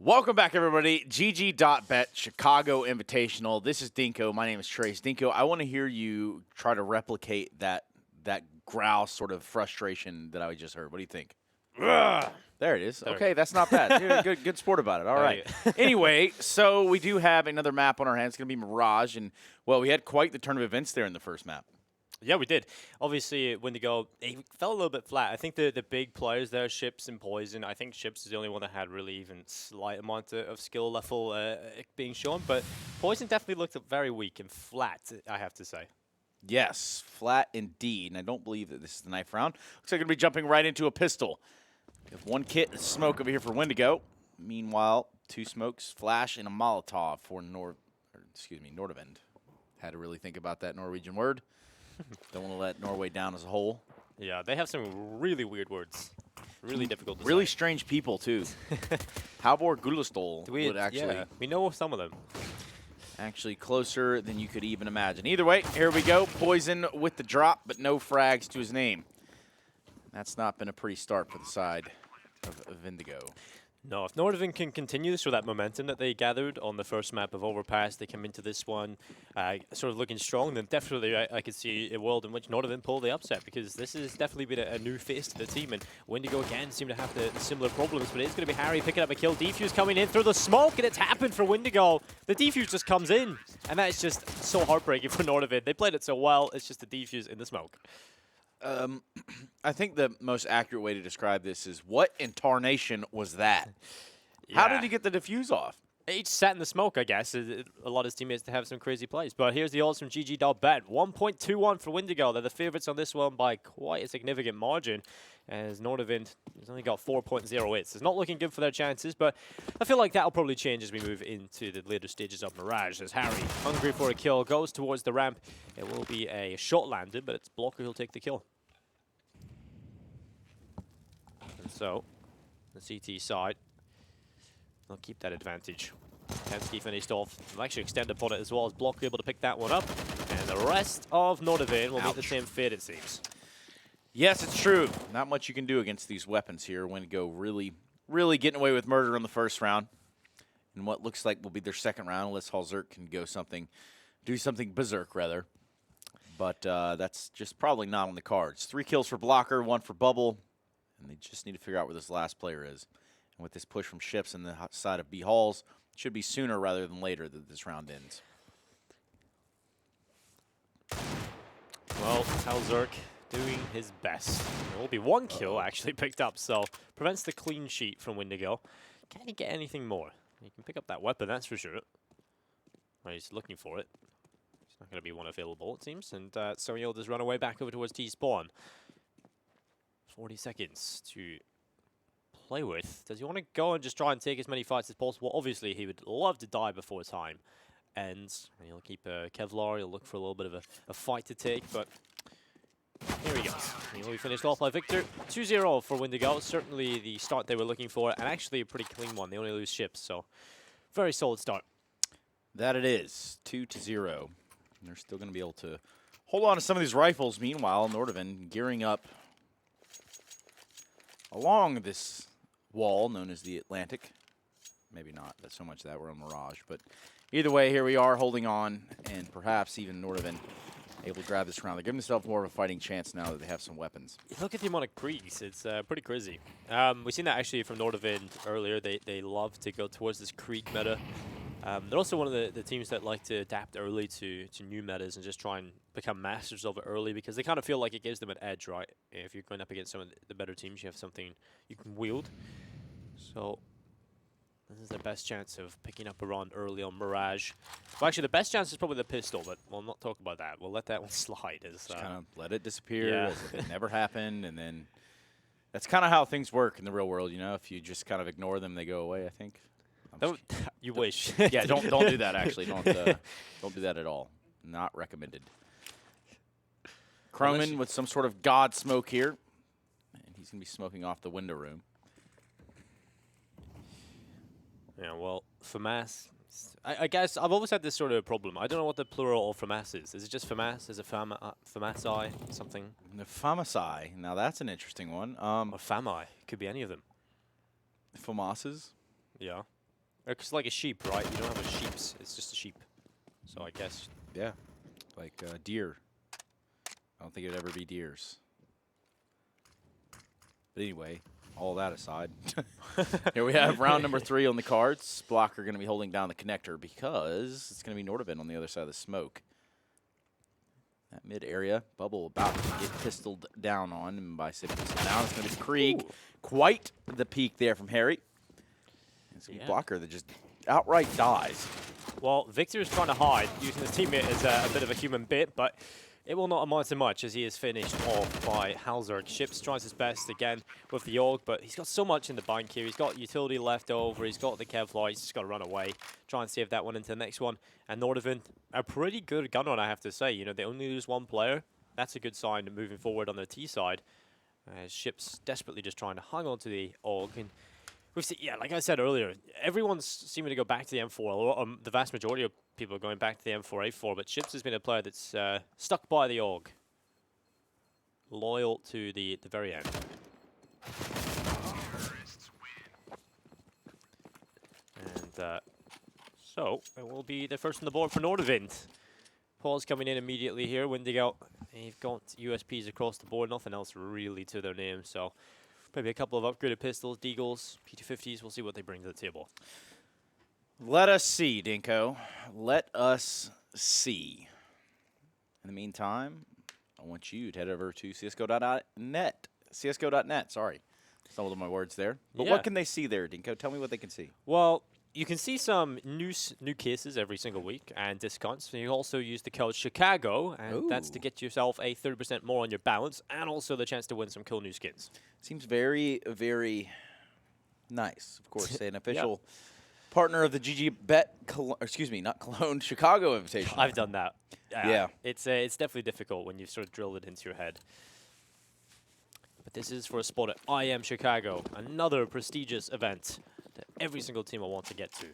Welcome back, everybody. GG.Bet Chicago Invitational. This is Dinko. My name is Trace. Dinko, I want to hear you try to replicate that growl sort of frustration that I just heard. What do you think? Ugh. There it is. Okay, that's not bad. You're good sport about it. All right. Anyway, so we do have another map on our hands. It's going to be Mirage. And, well, we had quite the turn of events there in the first map. Yeah, we did. Obviously, Windigo, it fell a little bit flat. I think the big players there, Ships and Poison, I think Ships is the only one that had really even slight amount of skill level being shown. But Poison definitely looked very weak and flat, I have to say. Yes, flat indeed. And I don't believe that this is the knife round. Looks like we're going to be jumping right into a pistol. We have one kit and smoke over here for Windigo. Meanwhile, two smokes, flash, and a Molotov for Nordavind. Had to really think about that Norwegian word. Don't want to let Norway down as a whole. Yeah, they have some really weird words. Really difficult to say. Really strange people, too. Halvor Gullestol would actually... Yeah, we know some of them. Actually closer than you could even imagine. Either way, here we go. Poison with the drop, but no frags to his name. That's not been a pretty start for the side of Windigo. No, if Nordavind can continue this with that momentum that they gathered on the first map of Overpass, they come into this one sort of looking strong, then definitely I could see a world in which Nordavind pull the upset, because this has definitely been a new face to the team, and Windigo again seem to have the similar problems, but it's going to be Harry picking up a kill. Defuse coming in through the smoke, and it's happened for Windigo. The defuse just comes in, and that is just so heartbreaking for Nordavind. They played it so well, it's just the defuse in the smoke. I think the most accurate way to describe this is, what in tarnation was that? Yeah. How did he get the defuse off? He just sat in the smoke, I guess. A lot of his teammates to have some crazy plays. But here's the odds from GG.Bet. 1.21 for Windigo. They're the favorites on this one by quite a significant margin, as Nordavind has only got 4.08. So it's not looking good for their chances, but I feel like that'll probably change as we move into the later stages of Mirage. As Harry, hungry for a kill, goes towards the ramp. It will be a shot landed, but it's Blocker who'll take the kill. And so, the CT side, they'll keep that advantage. Kensky finished off. They'll actually extend upon it as well, as Blocker able to pick that one up. And the rest of Nordavind will meet the same fate, it seems. Yes, it's true. Not much you can do against these weapons here. Windigo really getting away with murder in the first round. And what looks like will be their second round, unless Halzerk can do something berserk, rather. But that's just probably not on the cards. 3 kills for Blocker, 1 for Bubble. And they just need to figure out where this last player is. And with this push from Ships and the side of B Halls, it should be sooner rather than later that this round ends. Well, Halzerk doing his best. There will be 1 kill actually picked up, so prevents the clean sheet from Windigo. Can he get anything more? He can pick up that weapon, that's for sure. Well, he's looking for it. There's not going to be one available, it seems. And so he'll just run away back over towards T-spawn. 40 seconds to play with. Does he want to go and just try and take as many fights as possible? Obviously, he would love to die before time ends. And he'll keep Kevlar. He'll look for a little bit of a fight to take, but here he goes. He'll be finished off by Victor. 2-0 for Windigo. Certainly the start they were looking for, and actually a pretty clean one. They only lose Ships, so very solid start. That it is. 2-0. And they're still going to be able to hold on to some of these rifles. Meanwhile, Nordavind gearing up along this wall known as the Atlantic. Maybe not that so much that we're on Mirage, but either way, here we are holding on, and perhaps even Nordavind able to grab this round. They're giving themselves more of a fighting chance now that they have some weapons. Look at the amount of creeps. It's pretty crazy. We've seen that actually from Nordavind earlier. They love to go towards this creep meta. They're also one of the teams that like to adapt early to new metas and just try and become masters of it early, because they kind of feel like it gives them an edge, right? If you're going up against some of the better teams, you have something you can wield. So this is their best chance of picking up a round early on Mirage. Well, actually, the best chance is probably the pistol, but we'll not talk about that. We'll let that one slide. Just kind of let it disappear as if it never happened, and then that's kind of how things work in the real world, you know? If you just kind of ignore them, they go away, I think. You wish. Yeah, don't do that. Actually, don't do that at all. Not recommended. Croman with some sort of god smoke here, and he's gonna be smoking off the window room. Yeah, well, FAMAS, I guess I've always had this sort of problem. I don't know what the plural of FAMAS is. Is it just FAMAS? Is it FAMASI? Something? The FAMASI. Now that's an interesting one. Or FAMI. Could be any of them. FAMASes? Yeah. It's like a sheep, right? You don't have a sheeps. It's just a sheep. So I guess. Yeah, like deer. I don't think it'd ever be deers. But anyway, all that aside, here we have round number 3 on the cards. Blocker going to be holding down the connector because it's going to be Nordavind on the other side of the smoke. That mid area, Bubble about to get pistoled down on, and by sitting pistol down, it's going to be Krieg. Ooh. Quite the peek there from Harry. It's a blocker that just outright dies. Well, Victor is trying to hide, using his teammate as a bit of a human bit, but it will not amount to much as he is finished off by Halzard. Ships tries his best again with the AUG, but he's got so much in the bank here. He's got utility left over. He's got the Kevlar. He's just got to run away, try and save that one into the next one. And Nordavind, a pretty good gun run, I have to say. You know, they only lose 1 player. That's a good sign moving forward on their T side. Ships desperately just trying to hang on to the AUG. And we've seen, yeah, like I said earlier, everyone's seeming to go back to the M4. The vast majority of people are going back to the M4A4, but Ships has been a player that's stuck by the AUG. Loyal to the very end. And so, it will be the first on the board for Nordavind. Paul's coming in immediately here. Windigo, they've got USPs across the board, nothing else really to their name, so maybe a couple of upgraded pistols, Deagles, P250s. We'll see what they bring to the table. Let us see, Dinko. Let us see. In the meantime, I want you to head over to csgo.net. csgo.net, sorry. Stumbled on my words there. But what can they see there, Dinko? Tell me what they can see. Well, you can see some new cases every single week and discounts. And you also use the code Chicago, and that's to get yourself a 30% more on your balance and also the chance to win some cool new skins. Seems very, very nice. Of course, an official partner of the GG.Bet, not Cologne, Chicago Invitational. I've done that. Yeah. It's definitely difficult when you sort of drill it into your head. But this is for a spot at IEM Chicago, another prestigious event that every single team will want to get to.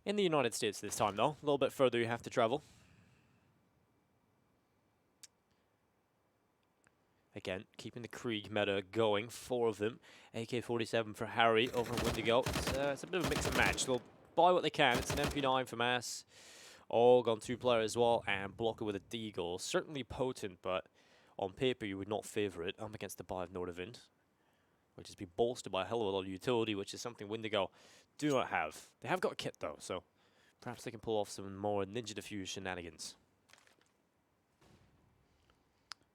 In the United States this time, though. A little bit further you have to travel. Again, keeping the Krieg meta going, 4 of them. AK-47 for Harry over in Windigo. It's a bit of a mix and match. They'll buy what they can. It's an MP9 from Mass. AUG on 2-player as well, and Blocker with a Deagle. Certainly potent, but on paper you would not favor it. Up against the buy of Nordavind, which has been bolstered by a hell of a lot of utility, which is something Windigo do not have. They have got a kit, though, so perhaps they can pull off some more Ninja Diffuse shenanigans.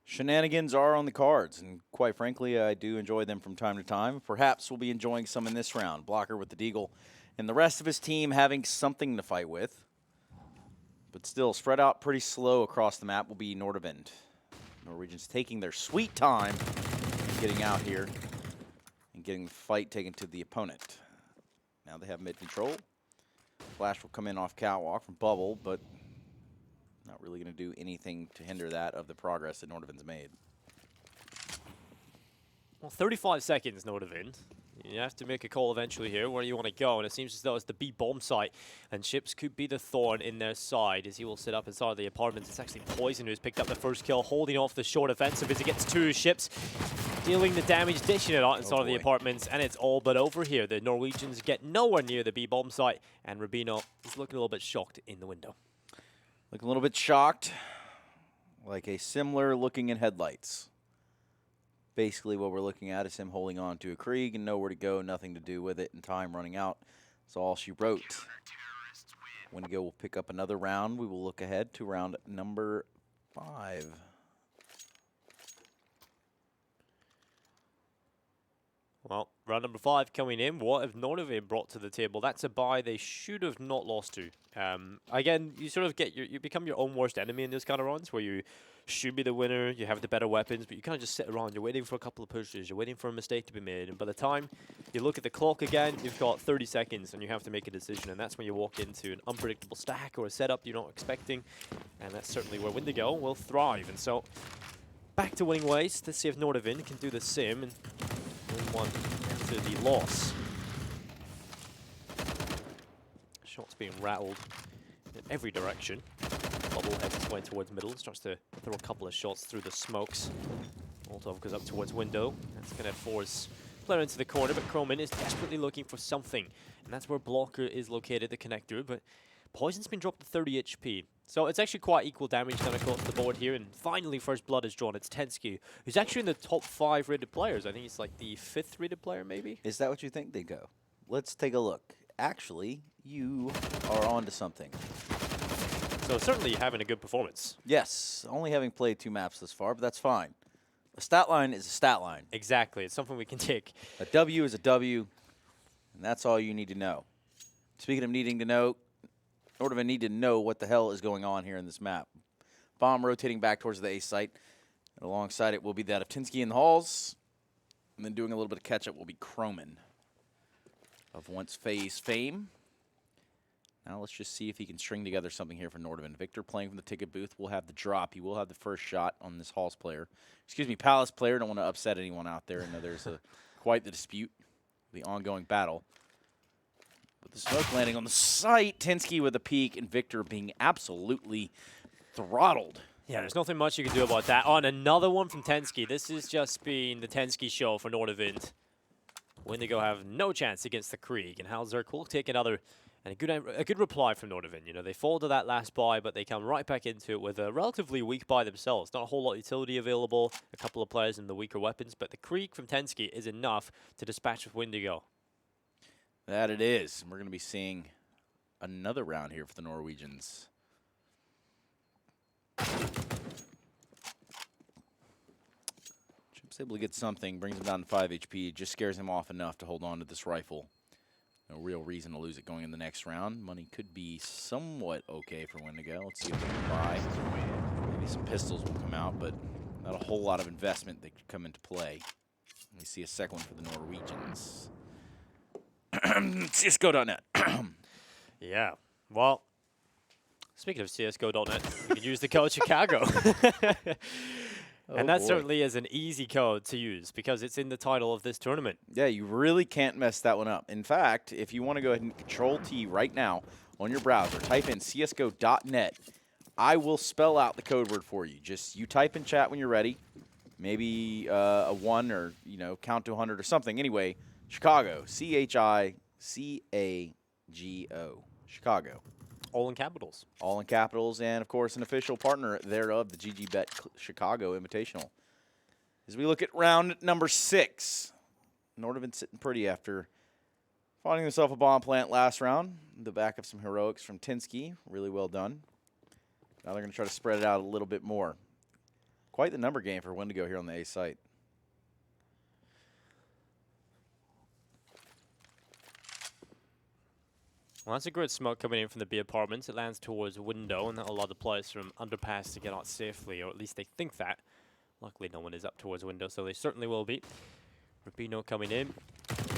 Shenanigans are on the cards, and quite frankly, I do enjoy them from time to time. Perhaps we'll be enjoying some in this round. Blocker with the Deagle, and the rest of his team having something to fight with. But still, spread out pretty slow across the map will be Nordavind. Norwegians taking their sweet time getting out here and getting the fight taken to the opponent. Now they have mid control. Flash will come in off catwalk from Bubble, but not really going to do anything to hinder that of the progress that Nordavind's made. Well, 35 seconds, Nordavind. You have to make a call eventually here where you want to go, and it seems as though it's the B bomb site, and Ships could be the thorn in their side as he will sit up inside of the apartments. It's actually Poison who's picked up the first kill, holding off the short offensive as he gets 2 Ships, dealing the damage, dishing it out inside of the apartments, and it's all but over here. The Norwegians get nowhere near the B bomb site, and Rubino is looking a little bit shocked in the window. Looking a little bit shocked, like a similar looking in headlights. Basically what we're looking at is him holding on to a Krieg and nowhere to go, nothing to do with it, and time running out. That's all she wrote. Windigo will pick up another round. We will look ahead to round number 5. Well, round number 5 coming in. What have Nordavind brought to the table? That's a buy they should have not lost to. Again, you sort of get you become your own worst enemy in those kind of runs where you should be the winner, you have the better weapons, but you kind of just sit around. You're waiting for a couple of pushes. You're waiting for a mistake to be made. And by the time you look at the clock again, you've got 30 seconds and you have to make a decision. And that's when you walk into an unpredictable stack or a setup you're not expecting. And that's certainly where Windigo will thrive. And so back to winning ways. Let's see if Nordavind can do the same and win one after the loss. Shots being rattled in every direction. Bubble heads its way towards middle, starts to throw a couple of shots through the smokes. Molotov goes up towards window. That's going to force player into the corner, but Croman is desperately looking for something. And that's where Blocker is located, the connector. But Poison's been dropped to 30 HP. So it's actually quite equal damage done across the board here. And finally, first blood is drawn. It's Tensky, who's actually in the top 5 rated players. I think he's like the 5th rated player, maybe? Is that what you think they go? Let's take a look. Actually, you are onto something. So certainly having a good performance. Yes, only having played 2 maps this far, but that's fine. A stat line is a stat line. Exactly. It's something we can take. A W is a W, and that's all you need to know. Speaking of needing to know, Nordavind need to know what the hell is going on here in this map. Bomb rotating back towards the A site, and alongside it will be that of Tinsky in the halls, and then doing a little bit of catch-up will be Croman of once FaZe fame. Now let's just see if he can string together something here for Nordavind. Victor playing from the ticket booth will have the drop. He will have the first shot on this Halls player. Excuse me, Palace player. Don't want to upset anyone out there. I know there's quite the dispute, the ongoing battle. With the smoke landing on the site, Tinsky with a peek, and Victor being absolutely throttled. Yeah, there's nothing much you can do about that. On another one from Tensky. This has just been the Tensky show for Nordavind. Windigo have no chance against the Krieg, and Halzerk will take another. And a good reply from Nordavind. You know, they fall to that last buy, but they come right back into it with a relatively weak buy themselves. Not a whole lot of utility available, a couple of players in the weaker weapons, but the Krieg from Tensky is enough to dispatch with Windigo. That it is. We're going to be seeing another round here for the Norwegians. Chip's able to get something, brings him down to 5 HP, just scares him off enough to hold on to this rifle. No real reason to lose it going in the next round. Money could be somewhat okay for Windigo. Let's see if we can buy. Maybe some pistols will come out, but not a whole lot of investment that could come into play. We see a second one for the Norwegians. csgo.net. Yeah. Well, speaking of csgo.net, you can use the code Chicago. And that certainly is an easy code to use because it's in the title of this tournament. Yeah, you really can't mess that one up. In fact, if you want to go ahead and Control-T right now on your browser, type in csgo.net. I will spell out the code word for you. Just you type in chat when you're ready. Maybe a 1 or, you know, count to 100 or something. Anyway, Chicago, CHICAGO, Chicago. All in capitals. All in capitals, and, of course, an official partner thereof, the GG.Bet Chicago Invitational. As we look at round number 6, Nordavind sitting pretty after finding himself a bomb plant last round. The back of some heroics from Tinsky. Really well done. Now they're going to try to spread it out a little bit more. Quite the number game for Windigo here on the A site. Well, that's a great smoke coming in from the B apartments. It lands towards window, and that'll allow the players from underpass to get out safely, or at least they think that. Luckily, no one is up towards window, so they certainly will be. Rubino coming in.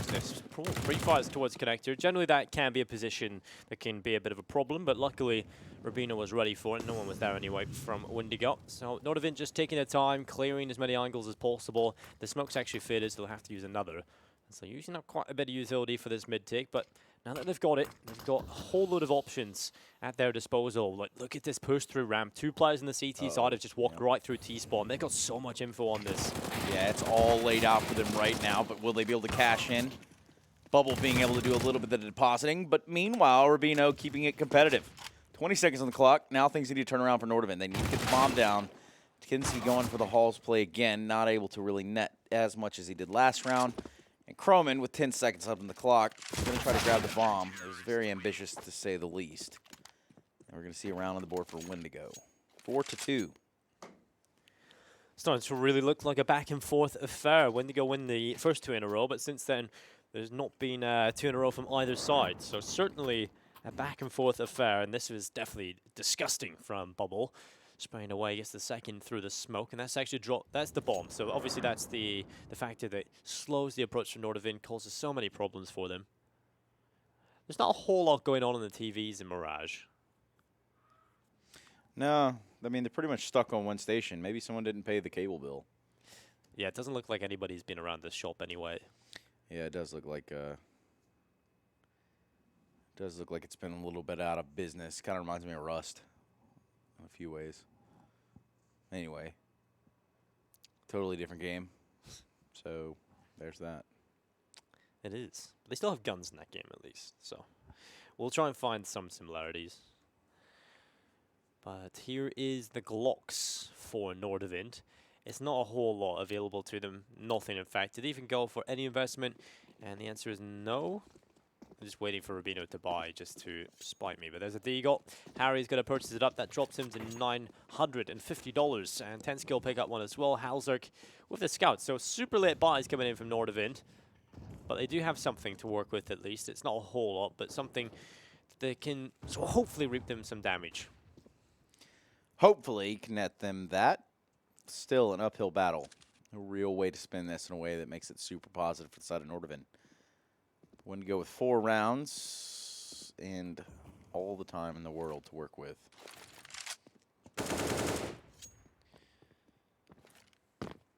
This pre-fires towards connector. Generally, that can be a position that can be a bit of a problem, but luckily, Rubino was ready for it. No one was there anyway from Windigo. So Nordavind just taking their time, clearing as many angles as possible. The smoke's actually faded, so they'll have to use another. So using up quite a bit of utility for this mid-take, but now that they've got it, they've got a whole load of options at their disposal. Like, look at this push through ramp. 2 players in the CT side have just walked right through T-spawn. They've got so much info on this. Yeah, it's all laid out for them right now, but will they be able to cash in? Bubble being able to do a little bit of depositing, but meanwhile, Rubino keeping it competitive. 20 seconds on the clock. Now things need to turn around for Nordavind. They need to get the bomb down. Kinsey going for the Halls play again, not able to really net as much as he did last round. And Croman, with 10 seconds up on the clock, is going to try to grab the bomb. It was very ambitious, to say the least. And we're going to see a round on the board for Windigo. 4-2. Starting to really look like a back-and-forth affair. Windigo win the first 2 in a row, but since then, there's not been 2 in a row from either side. So certainly a back-and-forth affair, and this was definitely disgusting from Bubble. Spraying away, gets the second through the smoke, and that's actually that's the bomb. So obviously that's the factor that slows the approach from Nordavind, causes so many problems for them. There's not a whole lot going on the TVs in Mirage. No, I mean, they're pretty much stuck on one station. Maybe someone didn't pay the cable bill. Yeah, it doesn't look like anybody's been around this shop anyway. Yeah, it does look like it's been a little bit out of business. Kind of reminds me of Rust in a few ways. Anyway, totally different game. So there's that. It is. They still have guns in that game, at least. So we'll try and find some similarities. But here is the Glocks for Nordavind. It's not a whole lot available to them. Nothing, in fact. Did they even go for any investment? And the answer is no. I'm just waiting for Rubino to buy just to spite me. But there's a Deagle. Harry's going to purchase it up. That drops him to $950. And 10 skill pick up one as well. Halzerk with the Scout. So super late buys coming in from Nordavind. But they do have something to work with at least. It's not a whole lot, but something that can so hopefully reap them some damage. Hopefully can net them that. Still an uphill battle. A real way to spin this in a way that makes it super positive for the side of Nordavind. When to go with 4 rounds and all the time in the world to work with.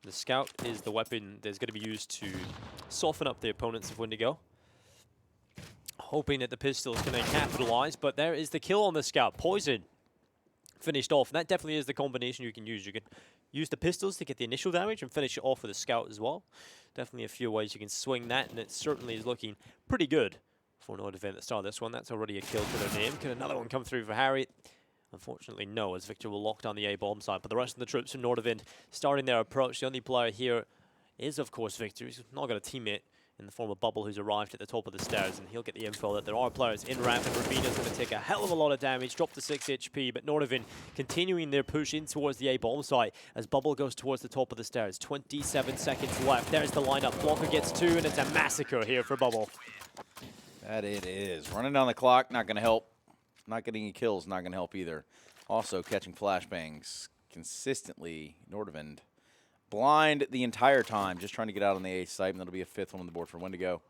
The Scout is the weapon that's going to be used to soften up the opponents of Windigo. Hoping that the pistol is going to capitalize, but there is the kill on the Scout. Poison finished off, and that definitely is the combination you can use. You can use the pistols to get the initial damage and finish it off with a Scout as well. Definitely a few ways you can swing that, and it certainly is looking pretty good for Nordavind at the start of this one. That's already a kill to their name. Can another one come through for Harry? Unfortunately, no, as Victor will lock down the A-bomb side. But the rest of the troops from Nordavind starting their approach. The only player here is, of course, Victor. He's not got a teammate in the form of Bubble, who's arrived at the top of the stairs, and he'll get the info that there are players in ramp, and Rubino's going to take a hell of a lot of damage, drop to 6 HP, but Nordavind continuing their push in towards the A-bomb site as Bubble goes towards the top of the stairs. 27 seconds left. There's the lineup. Blocker gets 2, and it's a massacre here for Bubble. That it is. Running down the clock, not going to help. Not getting any kills, not going to help either. Also catching flashbangs consistently. Nordavind blind the entire time, just trying to get out on the A site, and that'll be a 5th one on the board for Windigo.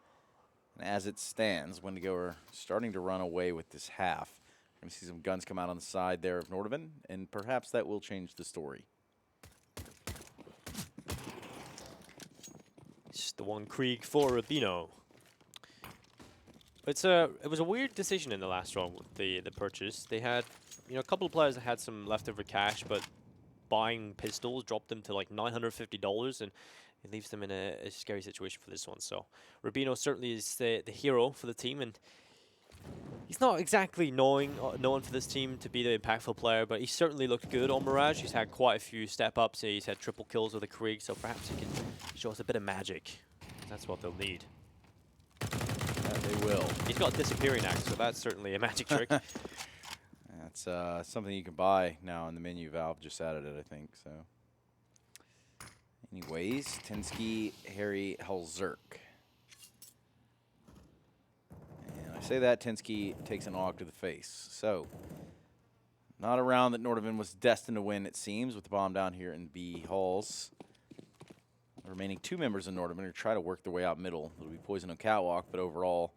And as it stands, Windigo are starting to run away with this half. We're going to see some guns come out on the side there of Nordavind, and perhaps that will change the story. Just the one Krieg for Rubino. It was a weird decision in the last round with the purchase. They had, a couple of players that had some leftover cash, but buying pistols dropped them to like $950, and it leaves them in a scary situation for this one. So Rubino certainly is the hero for the team, and he's not exactly known for this team to be the impactful player, but he certainly looked good on Mirage. He's had quite a few step-ups. He's had triple kills with a Krieg, so perhaps he can show us a bit of magic. That's what they'll need. They will. He's got a disappearing axe, so that's certainly a magic trick. That's something you can buy now in the menu. Valve just added it, I think. So, anyways, Tensky, Harry, Halzerk. And I say that, Tensky takes an AUG to the face. So, not a round that Nordavind was destined to win, it seems, with the bomb down here in B halls. The remaining 2 members of Nordavind are trying to work their way out middle. It'll be Poison on Catwalk, but overall,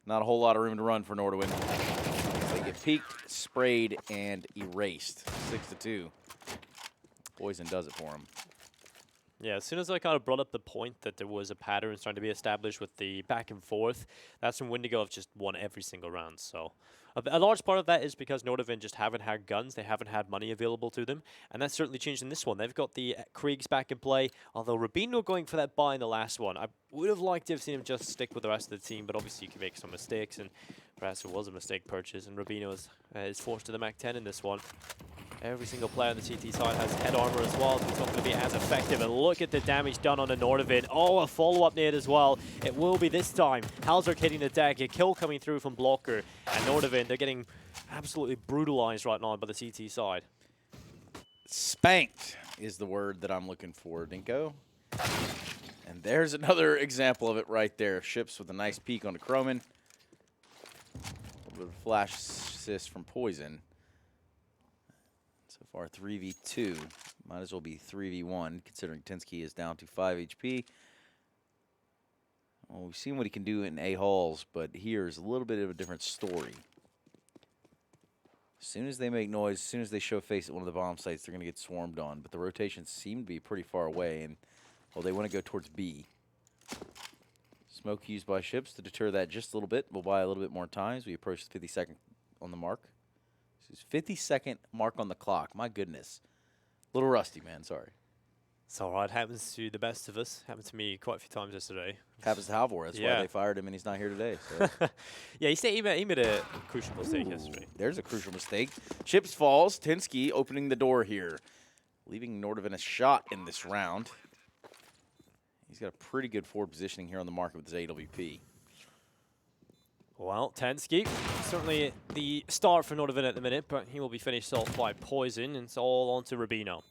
not a whole lot of room to run for Nordavind. They get peeked, sprayed, and erased. 6-2. Poison does it for him. Yeah, as soon as I kind of brought up the point that there was a pattern starting to be established with the back and forth, that's when Windigo have just won every single round. So a large part of that is because Nordavind just haven't had guns. They haven't had money available to them. And that's certainly changed in this one. They've got the Kriegs back in play, although Rubino going for that buy in the last one. I would have liked to have seen him just stick with the rest of the team, but obviously you can make some mistakes, and perhaps it was a mistake purchase, and Rubino is forced to the Mac 10 in this one. Every single player on the CT side has head armor as well, so it's not going to be as effective. And look at the damage done on the Nordavind. Oh, a follow-up nade as well. It will be this time. Halzerk hitting the deck, a kill coming through from Blocker. And Nordavind, they're getting absolutely brutalized right now by the CT side. Spanked is the word that I'm looking for, Dinko. And there's another example of it right there. Ships with a nice peek on the Croman. A little bit of flash assist from Poison. So far, 3v2. Might as well be 3v1, considering Tensky is down to 5 HP. Well, we've seen what he can do in A halls, but here's a little bit of a different story. As soon as they make noise, as soon as they show face at one of the bomb sites, they're going to get swarmed on. But the rotations seem to be pretty far away, and well, they want to go towards B. Smoke used by ships to deter that just a little bit. We'll buy a little bit more time as we approach the 52nd on the mark. 50-second mark on the clock. My goodness. A little rusty, man. Sorry. It's all right. Happens to the best of us. Happened to me quite a few times yesterday. Happens to Halvor. That's why they fired him, and he's not here today. So. Yeah, he made a crucial mistake yesterday. There's a crucial mistake. Chips falls. Tinsky opening the door here, leaving Nordavind a shot in this round. He's got a pretty good forward positioning here on the market with his AWP. Well, Tinsky, certainly the start for Nordavind at the minute, but he will be finished off by Poison, and it's all on to Rubino.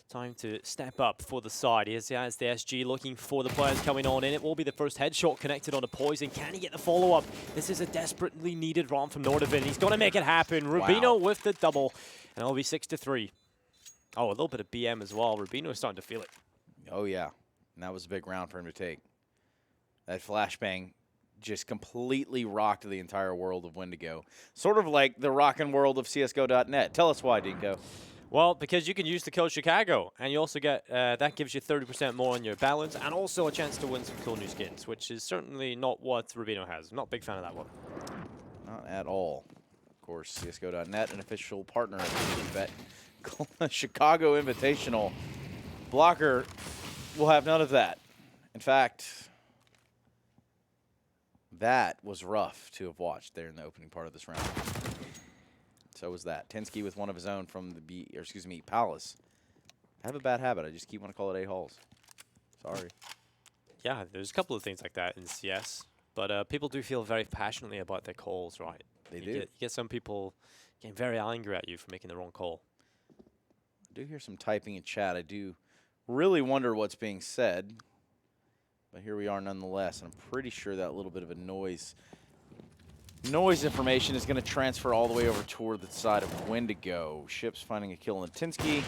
Time to step up for the side. He has the SG looking for the players coming on in. It will be the first headshot connected on a Poison. Can he get the follow-up? This is a desperately needed round from Nordavind. He's going to make it happen. Rubino with the double, and it'll be 6-3. Oh, a little bit of BM as well. Rubino is starting to feel it. Oh, yeah. And that was a big round for him to take. That flashbang just completely rocked the entire world of Windigo. Sort of like the rockin' world of csgo.net. Tell us why, Dinko. Well, because you can use the code Chicago, and you also get, that gives you 30% more on your balance, and also a chance to win some cool new skins, which is certainly not what Rubino has. I'm not a big fan of that one. Not at all. Of course, csgo.net, an official partner of GG.Bet Chicago Invitational. Blocker will have none of that. In fact, that was rough to have watched there in the opening part of this round. So was that. Tinsky with one of his own from the Palace. I have a bad habit. I just keep wanting to call it A-Halls. Sorry. Yeah, there's a couple of things like that in CS, but people do feel very passionately about their calls, right? They do. You get some people getting very angry at you for making the wrong call. I do hear some typing in chat. I do really wonder what's being said. But here we are nonetheless, and I'm pretty sure that little bit of a noise information is going to transfer all the way over toward the side of Windigo. Ships finding a kill on Tinsky.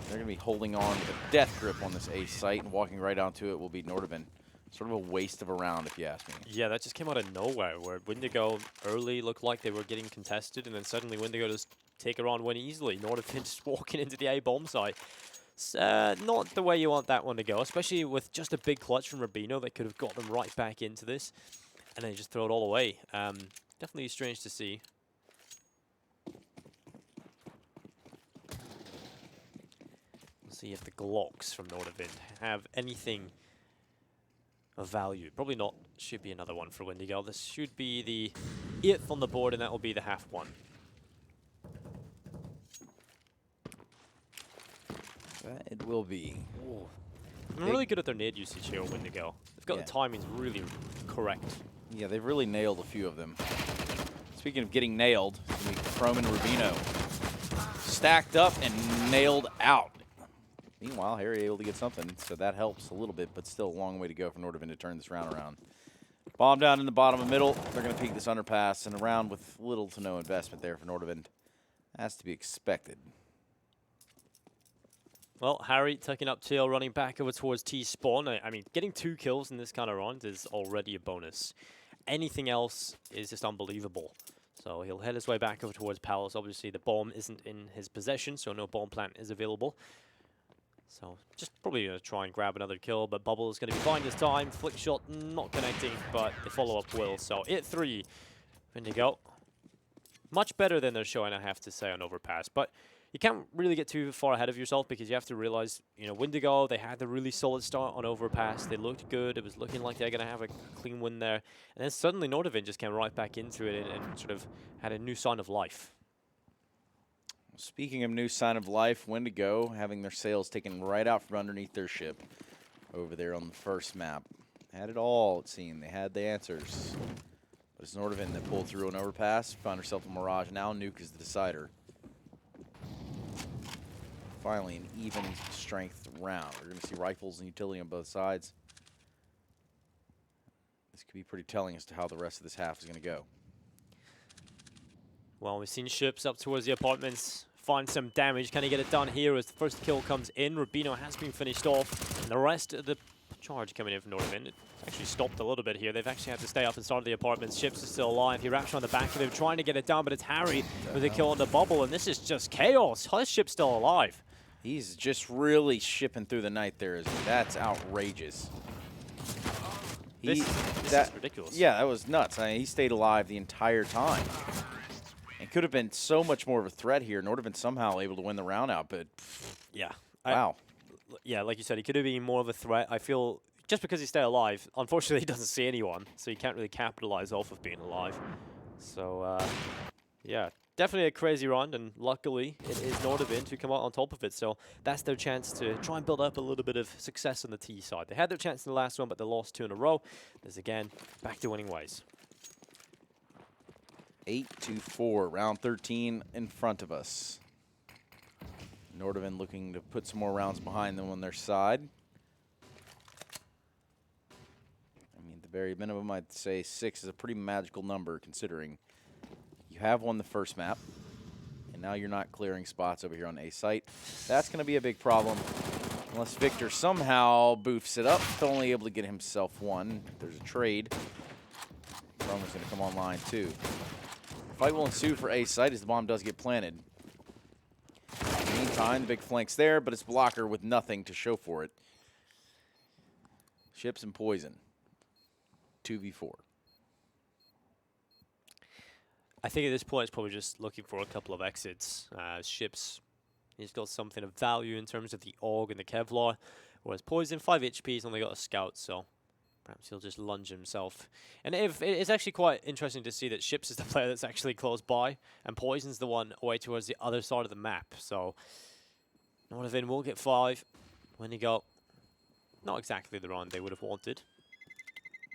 They're going to be holding on with a death grip on this A site, and walking right onto it will be Nordavind. Sort of a waste of a round, if you ask me. Yeah, that just came out of nowhere, where Windigo early looked like they were getting contested, and then suddenly Windigo just take a round win easily. Nordavind just walking into the A bomb site. Not the way you want that one to go, especially with just a big clutch from Rubino that could have got them right back into this, and then just throw it all away. Definitely strange to see. We'll see if the Glocks from Nordavind have anything of value. Probably not. Should be another one for Windigo. This should be the 8th on the board, and that will be the half one. It will be. Ooh. I'm really good at their nade usage here, Windigo. They've got the timings really correct. Yeah, they've really nailed a few of them. Speaking of getting nailed, Chrome and Rubino stacked up and nailed out. Meanwhile, Harry able to get something, so that helps a little bit, but still a long way to go for Nordavind to turn this round around. Bomb down in the bottom of middle. They're going to peek this underpass, and a round with little to no investment there for Nordavind. Has to be expected. Well, Harry tucking up tail, running back over towards T-spawn. I mean, getting 2 kills in this kind of round is already a bonus. Anything else is just unbelievable. So he'll head his way back over towards Palace. Obviously, the bomb isn't in his possession, so no bomb plant is available. So just probably going to try and grab another kill, but Bubble is going to be fine this time. Flick shot not connecting, but the follow-up will. So 8-3. Windigo. Much better than they're showing, I have to say, on Overpass. But you can't really get too far ahead of yourself, because you have to realize, you know, Windigo, they had a really solid start on Overpass. They looked good. It was looking like they're going to have a clean win there. And then suddenly Nordavind just came right back into it and sort of had a new sign of life. Speaking of new sign of life, Windigo having their sails taken right out from underneath their ship over there on the first map. Had it all, it seemed. They had the answers. But it's Nordavind that pulled through an overpass, found herself a Mirage. Now Nuke is the decider. Finally, an even strength round. We're going to see rifles and utility on both sides. This could be pretty telling as to how the rest of this half is going to go. Well, we've seen ships up towards the apartments find some damage. Can he get it done here as the first kill comes in? Rubino has been finished off, and the rest of the charge coming in from Nordavind. It actually stopped a little bit here. They've actually had to stay up inside of the apartments. Ships is still alive. He wraps on the back of him, trying to get it down, but it's Harry with a kill on the bubble, and this is just chaos. His ship's still alive. He's just really shipping through the night there. That's outrageous. This is ridiculous. Yeah, that was nuts. I mean, he stayed alive the entire time. It could have been so much more of a threat here. Nordavind somehow able to win the round out, but yeah. Wow. yeah, like you said, he could have been more of a threat. I feel just because he's still alive, unfortunately, he doesn't see anyone, so he can't really capitalize off of being alive. So, yeah, definitely a crazy round, and luckily it is Nordavind who come out on top of it. So that's their chance to try and build up a little bit of success on the T side. They had their chance in the last one, but they lost 2 in a row. There's again back to winning ways. 8-4, round 13 in front of us. Nordavind looking to put some more rounds behind them on their side. I mean, the very minimum, I'd say 6 is a pretty magical number considering you have won the first map, and now you're not clearing spots over here on A site. That's going to be a big problem unless Victor somehow boofs it up, only able to get himself one. There's a trade. Roman's going to come online too. Fight will ensue for A site as the bomb does get planted. In the meantime, the big flank's there, but it's blocker with nothing to show for it. Ships and Poison. 2v4. I think at this point it's probably just looking for a couple of exits. Ships, he's got something of value in terms of the AUG and the Kevlar, whereas Poison, 5 HP, he's only got a Scout, so perhaps he'll just lunge himself. And if it's actually quite interesting to see that Ships is the player that's actually close by, and Poison's the one away towards the other side of the map. So Nordavind will get 5. Windigo, not exactly the round they would have wanted.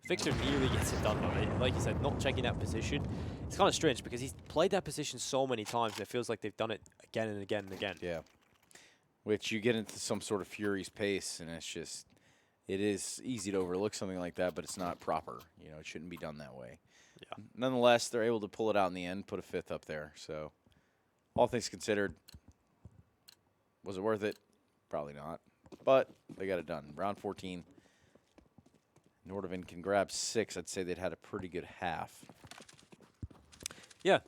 Victor nearly gets it done, though. Like you said, not checking that position. It's kind of strange because he's played that position so many times, and it feels like they've done it again and again and again. Yeah. Which you get into some sort of Fury's pace, and it's just, it is easy to overlook something like that, but it's not proper. You know, it shouldn't be done that way. Yeah. Nonetheless, they're able to pull it out in the end, put a 5th up there. So, all things considered, was it worth it? Probably not. But they got it done. Round 14. Nordavind can grab 6. I'd say they'd had a pretty good half. Yeah.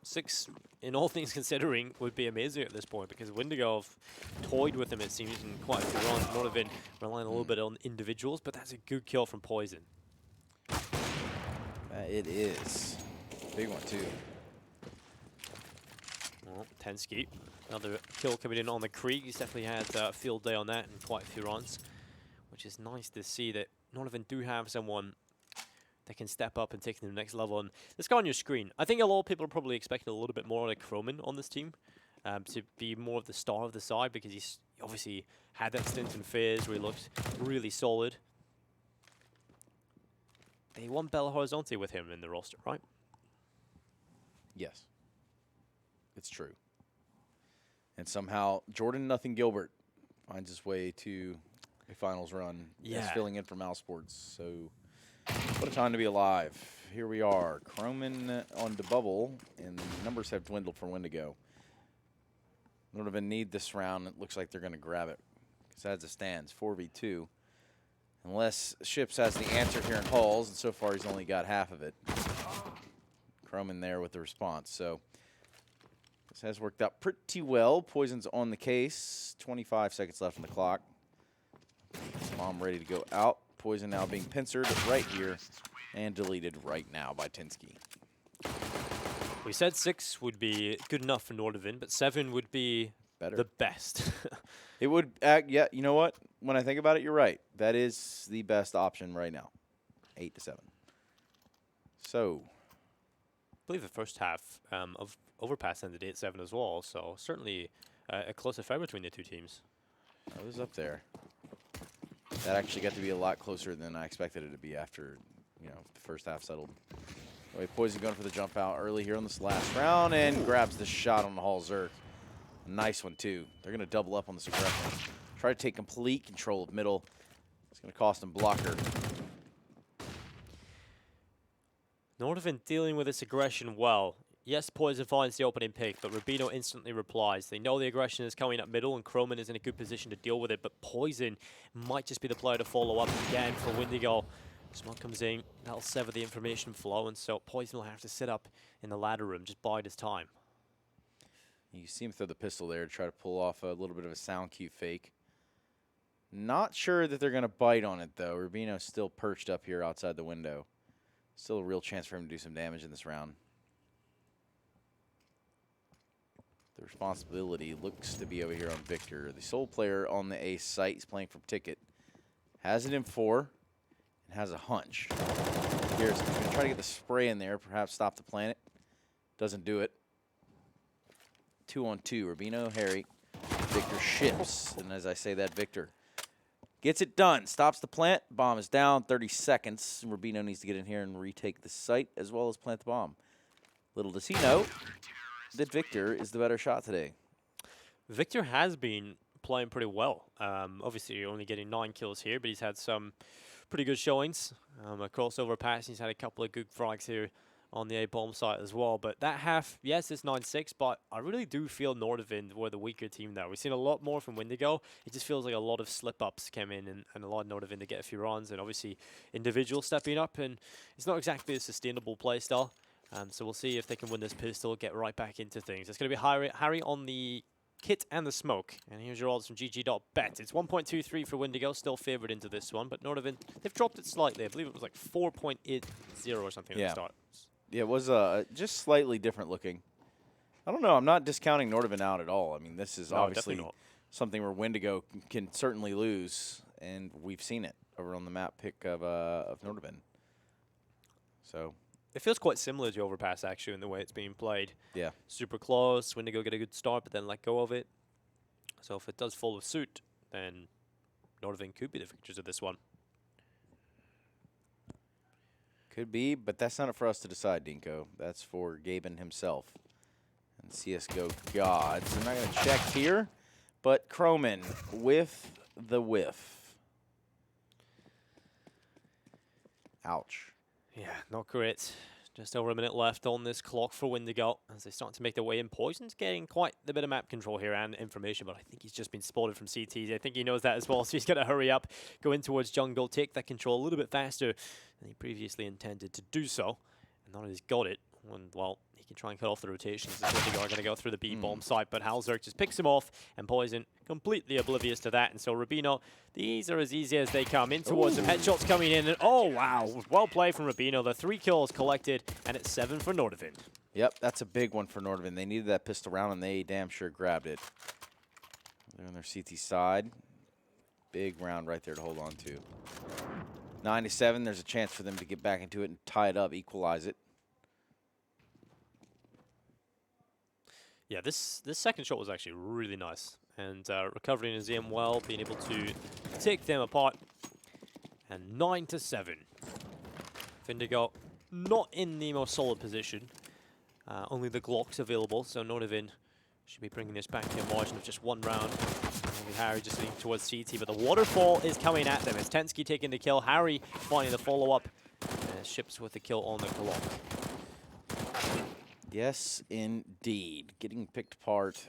6, in all things considering, would be amazing at this point because Windigo have toyed with them, it seems, in quite a few rounds. Nordavind relying a little bit on individuals, but that's a good kill from Poison. It is. Big one, too. Well, Tensky, another kill coming in on the Krieg. He's definitely had a field day on that in quite a few rounds, which is nice to see that Nordavind do have someone that can step up and take it to the next level. And this guy on your screen, I think a lot of people are probably expecting a little bit more like Croman on this team, to be more of the star of the side because he's obviously had that stint in FaZe where he looked really solid. They won Bella Horizonte with him in the roster, right? Yes. It's true. And somehow, Jordan Nothing Gilbert finds his way to a finals run. Yeah. He's filling in for Mouse Sports. So, what a time to be alive. Here we are. Croman on the bubble, and the numbers have dwindled for Windigo. Nordavind need this round. It looks like they're going to grab it. Because as it stands, 4v2. Unless Ships has the answer here in Halls, and so far he's only got half of it. Croman there with the response. So, this has worked out pretty well. Poison's on the case. 25 seconds left on the clock. Bomb ready to go out. Poison now being pincered right here and deleted right now by Tensky. We said 6 would be good enough for Nordavind, but 7 would be Better. the best. It would, yeah, you know what? When I think about it, you're right. That is the best option right now. 8-7. So, I believe the first half of Overpass ended 8-7 as well, so certainly a close affair between the two teams. I was up there. That actually got to be a lot closer than I expected it to be after, the first half settled. Anyway, Poison going for the jump out early here on this last round and grabs the shot on the Hall Zerk. Nice one, too. They're going to double up on this aggression. Try to take complete control of middle. It's going to cost them blocker. Nordavind dealing with this aggression well. Yes, Poison finds the opening pick, but Rubino instantly replies. They know the aggression is coming up middle, and Croman is in a good position to deal with it, but Poison might just be the player to follow up again for Windigo. Smoke comes in, that'll sever the information flow, and so Poison will have to sit up in the ladder room, just bide his time. You see him throw the pistol there to try to pull off a little bit of a sound cue fake. Not sure that they're going to bite on it, though. Rubino's still perched up here outside the window. Still a real chance for him to do some damage in this round. The responsibility looks to be over here on Victor. The sole player on the A site. He's playing from Ticket. Has it in 4 and has a hunch. Here's going to try to get the spray in there, perhaps stop the planet. Doesn't do it. 2-on-2. Rubino, Harry. Victor ships. And as I say that, Victor gets it done. Stops the plant. Bomb is down. 30 seconds. Rubino needs to get in here and retake the site as well as plant the bomb. Little does he know that Victor is the better shot today. Victor has been playing pretty well. Obviously, only getting 9 kills here, but he's had some pretty good showings. A crossover pass. He's had a couple of good frags here on the A-bomb site as well. But that half, yes, it's 9-6, but I really do feel Nordavind were the weaker team there. We've seen a lot more from Windigo. It just feels like a lot of slip-ups came in and a lot of Nordavind to get a few runs, and obviously individuals stepping up, and it's not exactly a sustainable play style. So we'll see if they can win this pistol, get right back into things. It's going to be Harry on the kit and the smoke. And here's your odds from GG.Bet. It's 1.23 for Windigo, still favored into this one. But Nordavind, they've dropped it slightly. I believe it was like 4.80 or something at the start. Yeah, it was just slightly different looking. I don't know. I'm not discounting Nordavind out at all. I mean, this is obviously something where Windigo can certainly lose. And we've seen it over on the map pick of Nordavind. So it feels quite similar to Overpass, actually, in the way it's being played. Yeah. Super close. Windigo get a good start, but then let go of it. So if it does follow suit, then Nordavind could be the victors of this one. Could be, but that's not for us to decide, Dinko. That's for Gaben himself and CSGO gods. I'm not going to check here, but Croman with the whiff. Ouch. Yeah, not great. Just over a minute left on this clock for Windigo as they start to make their way in. Poison's getting quite a bit of map control here and information, but I think he's just been spotted from CT. I think he knows that as well, so he's got to hurry up, go in towards jungle, take that control a little bit faster than he previously intended to do so. And now that he's got it, well, he can try and cut off the rotations. Windigo are going to go through the B-bomb site, but Halzerk just picks him off, and Poison completely oblivious to that. And so Rubino, these are as easy as they come. In towards some headshots coming in, and oh, wow. Well played from Rubino. The 3 kills collected, and it's 7 for Nordavind. Yep, that's a big one for Nordavind. They needed that pistol round, and they damn sure grabbed it. They're on their CT side. Big round right there to hold on to. 9-7, there's a chance for them to get back into it and tie it up, equalize it. Yeah, this second shot was actually really nice. And recovering his aim well, being able to take them apart. And 9-7. Windigo not in the most solid position. Only the Glocks available, so Nordavind should be bringing this back to a margin of just 1 round. Maybe Harry just leaning towards CT, but the waterfall is coming at them. It's Tensky taking the kill, Harry finding the follow-up. Ships with the kill on the Glock. Yes, indeed. Getting picked apart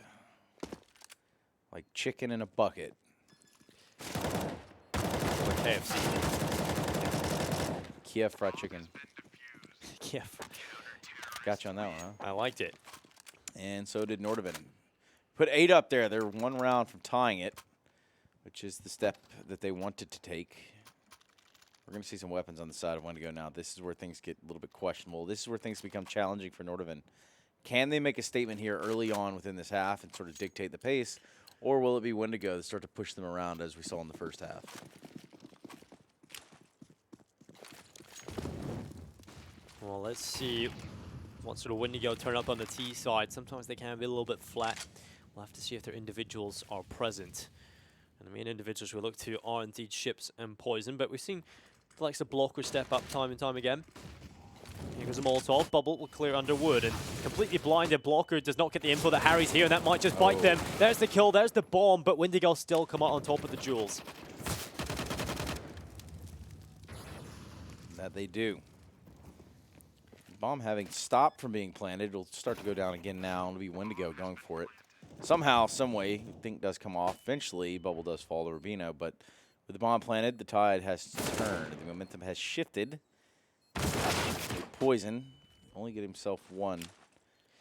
like chicken in a bucket. Like KFC. Kiev fried chicken. Kiev. Got you on that one, huh? I liked it. And so did Nordavind. Put 8 up there. They're 1 round from tying it, which is the step that they wanted to take. We're going to see some weapons on the side of Windigo now. This is where things get a little bit questionable. This is where things become challenging for Nordavind. Can they make a statement here early on within this half and sort of dictate the pace, or will it be Windigo that start to push them around as we saw in the first half? Well, let's see what sort of Windigo turn up on the T side. Sometimes they can be a little bit flat. We'll have to see if their individuals are present. And the main individuals we look to are indeed Ships and Poison, but we've seen the likes of Blocker step up time and time again. Here goes a Molotov. Bubble will clear under wood, and completely blinded. Blocker does not get the info that Harry's here, and that might just bite them. There's the kill, there's the bomb, but Windigo still come out on top of the jewels. That they do. Bomb having stopped from being planted, it'll start to go down again now. It'll be Windigo going for it. Somehow, some way, think does come off. Eventually, Bubble does fall to Rubino, but with the bomb planted, the tide has turned. The momentum has shifted. Poison only get himself 1.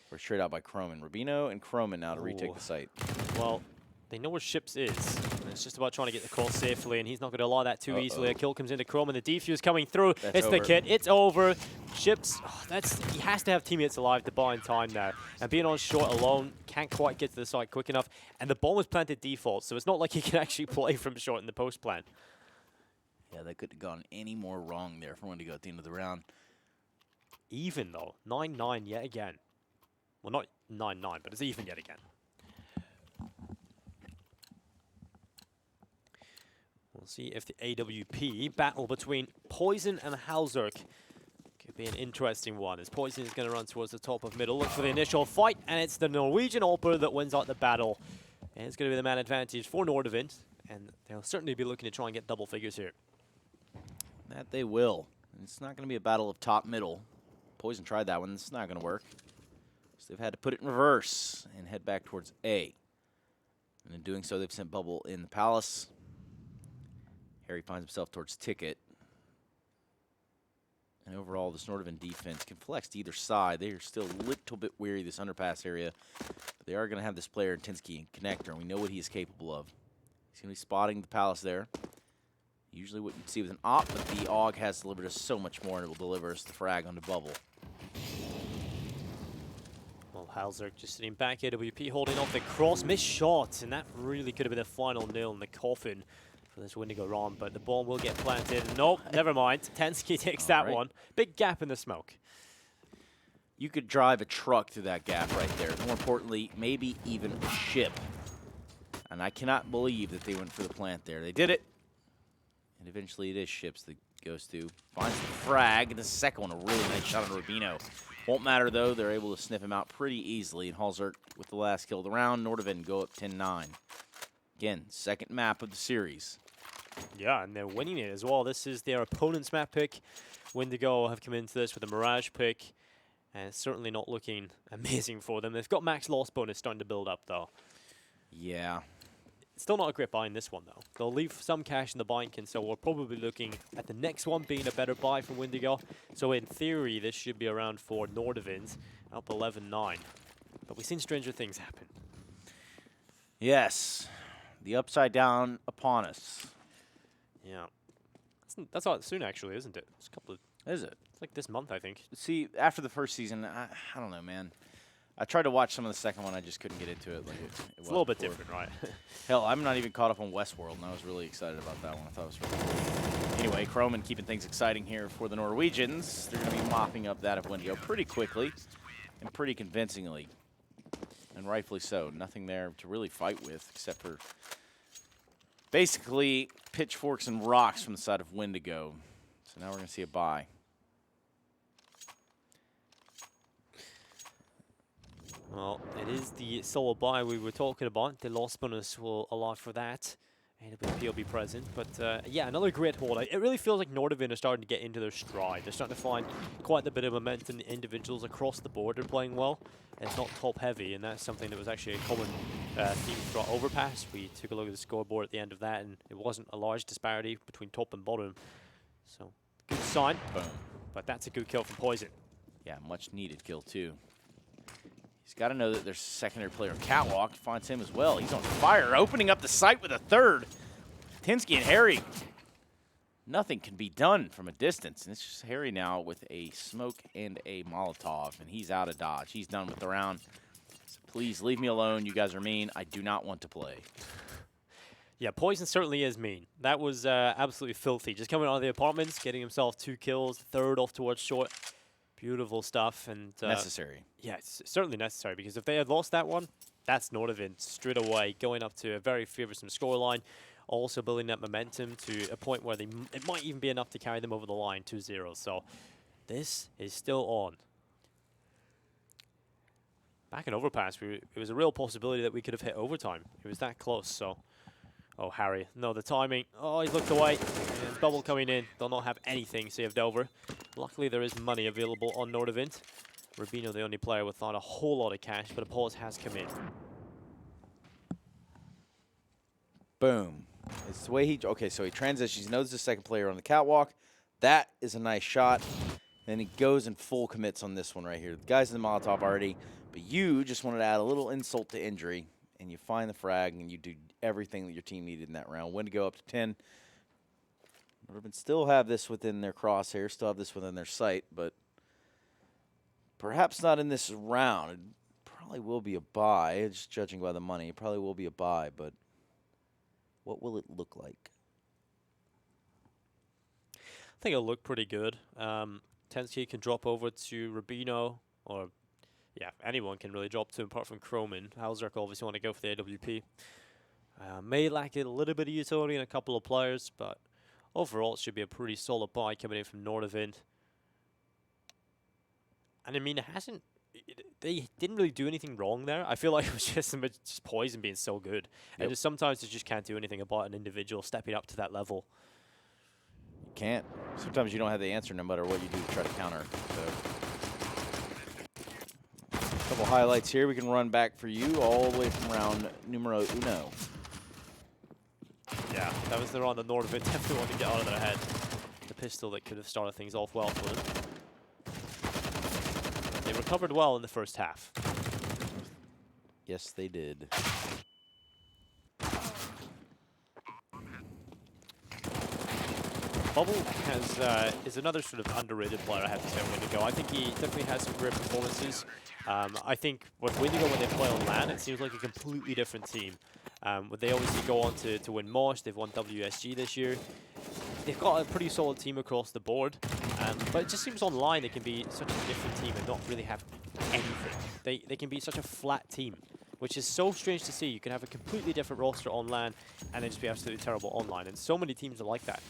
We're straight out by Croman. Rubino and Croman now to retake the site. Well, they know where Ships is. And It's just about trying to get the call safely, and he's not going to allow that too easily. A kill comes into Chrome, and the defuse coming through. It's the kit. It's over. Ships, he has to have teammates alive to buy in time now. And being on short alone, can't quite get to the site quick enough. And the bomb was planted default, so it's not like he can actually play from short in the post plant. Yeah, that couldn't have gone any more wrong there for Windigo at the end of the round. Even though, 9-9 yet again. Well, not 9-9, but it's even yet again. We'll see if the AWP battle between Poison and Halzerk could be an interesting one, as Poison is going to run towards the top of middle, look for the initial fight, and it's the Norwegian Alper that wins out the battle. And it's going to be the man advantage for Nordavind, and they'll certainly be looking to try and get double figures here. That they will. It's not going to be a battle of top middle. Poison tried that one. It's not going to work. So they've had to put it in reverse and head back towards A. And in doing so, they've sent Bubble in the Palace. Harry finds himself towards Ticket. And overall, this Nordavind defense can flex to either side. They are still a little bit weary this underpass area. But they are going to have this player, Tinsky, in connector, and we know what he is capable of. He's going to be spotting the Palace there. Usually what you'd see with an op, but the AUG has delivered us so much more, and it will deliver us the frag onto Bubble. Well, Halzerk just sitting back, AWP holding off the cross, missed shot, and that really could have been the final nail in the coffin for this Windigo run, but the bomb will get planted. Nope, never mind. Tensky takes that one. Big gap in the smoke. You could drive a truck through that gap right there. More importantly, maybe even a ship. And I cannot believe that they went for the plant there. They did it. And eventually it is ships that goes to. Finds the frag. And the second one, a really nice shot on Rubino. Won't matter, though. They're able to sniff him out pretty easily. And Halzerk with the last kill of the round. Nordavind go up 10-9. Again, second map of the series. Yeah, and they're winning it as well. This is their opponent's map pick. Windigo have come into this with a Mirage pick. And it's certainly not looking amazing for them. They've got max loss bonus starting to build up, though. Yeah. Still not a great buy in this one, though. They'll leave some cash in the bank, so we're probably looking at the next one being a better buy from Windigo. So in theory, this should be around for Nordavind, up 11-9. But we've seen stranger things happen. Yes. The upside down upon us. Yeah. That's not soon, actually, isn't it? It's a couple of... Is it? It's like this month, I think. See, after the first season, I don't know, man. I tried to watch some of the second one. I just couldn't get into it. Like it's a little bit different, right? Hell, I'm not even caught up on Westworld, and I was really excited about that one. I thought it was really cool. Anyway, Croman keeping things exciting here for the Norwegians. They're going to be mopping up that of Windigo pretty quickly and pretty convincingly, and rightfully so. Nothing there to really fight with except for basically pitchforks and rocks from the side of Windigo. So now we're going to see a bye. Well, it is the solo buy we were talking about. The loss bonus will allow for that. AWP will be present. But yeah, another great hold. It really feels like Nordavind are starting to get into their stride. They're starting to find quite a bit of momentum. The individuals across the board are playing well. It's not top heavy, and that's something that was actually a common theme throughout Overpass. We took a look at the scoreboard at the end of that, and it wasn't a large disparity between top and bottom. So, good sign. Boom. But that's a good kill from Poison. Yeah, much needed kill too. He's got to know that there's a secondary player on Catwalk. Finds him as well. He's on fire, opening up the site with a third. Tinsky and Harry. Nothing can be done from a distance. And it's just Harry now with a smoke and a Molotov, and he's out of dodge. He's done with the round. So please leave me alone. You guys are mean. I do not want to play. Yeah, Poison certainly is mean. That was absolutely filthy. Just coming out of the apartments, getting himself 2 kills, third off towards short. Beautiful stuff. And necessary. Yeah, it's certainly necessary, because if they had lost that one, that's Nordavind straight away going up to a very fearsome scoreline. Also building that momentum to a point where it might even be enough to carry them over the line 2-0. So this is still on. Back in Overpass, it was a real possibility that we could have hit overtime. It was that close, so... Oh, Harry. No, the timing. Oh, he's looked away. And Bubble coming in. They'll not have anything saved over. Luckily, there is money available on Nordavind. Rubino, the only player without a whole lot of cash, but a pause has come in. Boom. It's the way he... Okay, so he transitions. He knows the second player on the catwalk. That is a nice shot. Then he goes and full commits on this one right here. The guy's in the Molotov already, but you just wanted to add a little insult to injury, and you find the frag, and you do everything that your team needed in that round. Windigo up to 10. Nordavind still have this within their crosshairs, still have this within their sight, but perhaps not in this round. It probably will be a bye, just judging by the money. It probably will be a bye, but what will it look like? I think it'll look pretty good. Tensky can drop over to Rubino, or yeah, anyone can really drop to him apart from Croman. Halzerk obviously want to go for the AWP. May lack a little bit of utility in a couple of players, but overall it should be a pretty solid buy coming in from Nordavind. And I mean, they didn't really do anything wrong there. I feel like it was just Poison being so good. Yep. And just sometimes you just can't do anything about an individual stepping up to that level. Can't. Sometimes you don't have the answer no matter what you do to try to counter. So, a couple highlights here. We can run back for you all the way from round numero uno. Yeah, that was the round that Nordavind definitely wanted to get out of their head. The pistol that could have started things off well for them. They recovered well in the first half. Yes, they did. Bubble is another sort of underrated player, I have to say, at Windigo. I think he definitely has some great performances. I think with Windigo, when they play on LAN, it seems like a completely different team. They obviously go on to win Mosh. They've won WSG this year. They've got a pretty solid team across the board. But it just seems online they can be such a different team and not really have anything. They can be such a flat team, which is so strange to see. You can have a completely different roster on LAN and then just be absolutely terrible online. And so many teams are like that.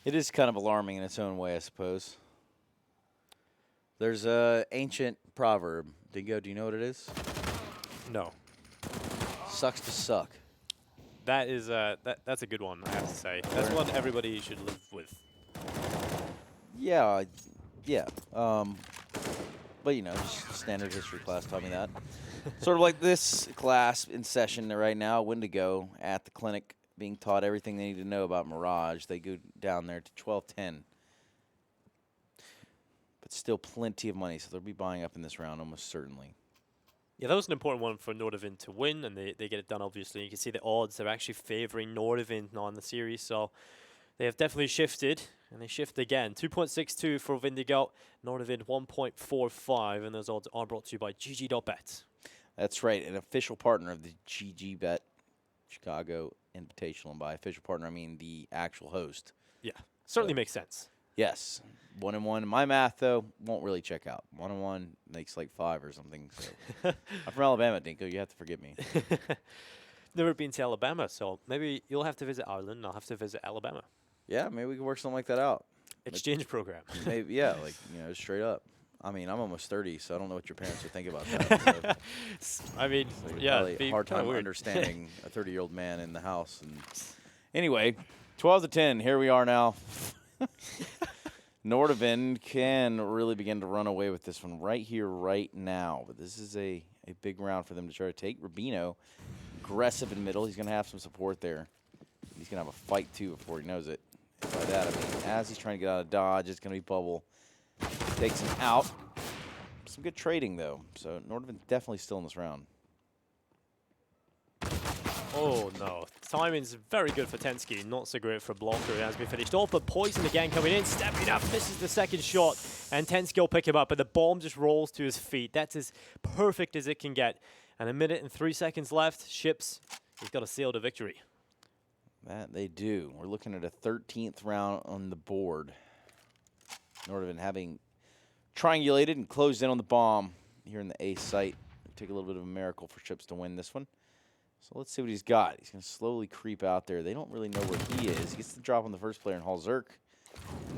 It is kind of alarming in its own way, I suppose. There's an ancient proverb. Dingo, do you know what it is? No. Sucks to suck. That is that's a good one, I have to say. That's one everybody should live with. Yeah, yeah. But you know, just standard history class taught me that. Sort of like this class in session right now, Windigo at the clinic being taught everything they need to know about Mirage. They go down there to 12-10. But still plenty of money, so they'll be buying up in this round almost certainly. Yeah, that was an important one for Nordavind to win, and they get it done, obviously. You can see the odds are actually favoring Nordavind now in the series, so they have definitely shifted, and they shift again. 2.62 for Windigo, Nordavind 1.45, and those odds are brought to you by GG.Bet. That's right, an official partner of the GG.Bet Chicago Invitational. And by official partner, I mean the actual host. Yeah, certainly makes sense. Yes. 1-1. My math, though, won't really check out. 1-1 makes like 5 or something. So. I'm from Alabama, Dinko. You have to forgive me. Never been to Alabama, so maybe you'll have to visit Ireland and I'll have to visit Alabama. Yeah, maybe we can work something like that out. Exchange program. Maybe, yeah, like, you know, straight up. I mean, I'm almost 30, so I don't know what your parents would think about that. So I mean, so yeah. Probably a hard time understanding a 30-year-old man in the house. And anyway, 12-10. Here we are now. Nordavind can really begin to run away with this one right here, right now. But this is a big round for them to try to take. Rubino, aggressive in middle. He's going to have some support there. He's going to have a fight, too, before he knows it. And by that, I mean, as he's trying to get out of dodge, it's going to be Bubble. Takes him out. Some good trading, though. So Nordavind definitely still in this round. Oh, no. Timing's very good for Tensky. Not so great for Blocker. It has been finished off, but Poison again coming in, stepping up. Misses the second shot, and Tensky will pick him up, but the bomb just rolls to his feet. That's as perfect as it can get. And 1 minute and 3 seconds left. Ships, he's got to seal the victory. That they do. We're looking at a 13th round on the board. Nordavind having triangulated and closed in on the bomb here in the A site. It'll take a little bit of a miracle for Chips to win this one. So let's see what he's got. He's going to slowly creep out there. They don't really know where he is. He gets the drop on the first player in Halzerk.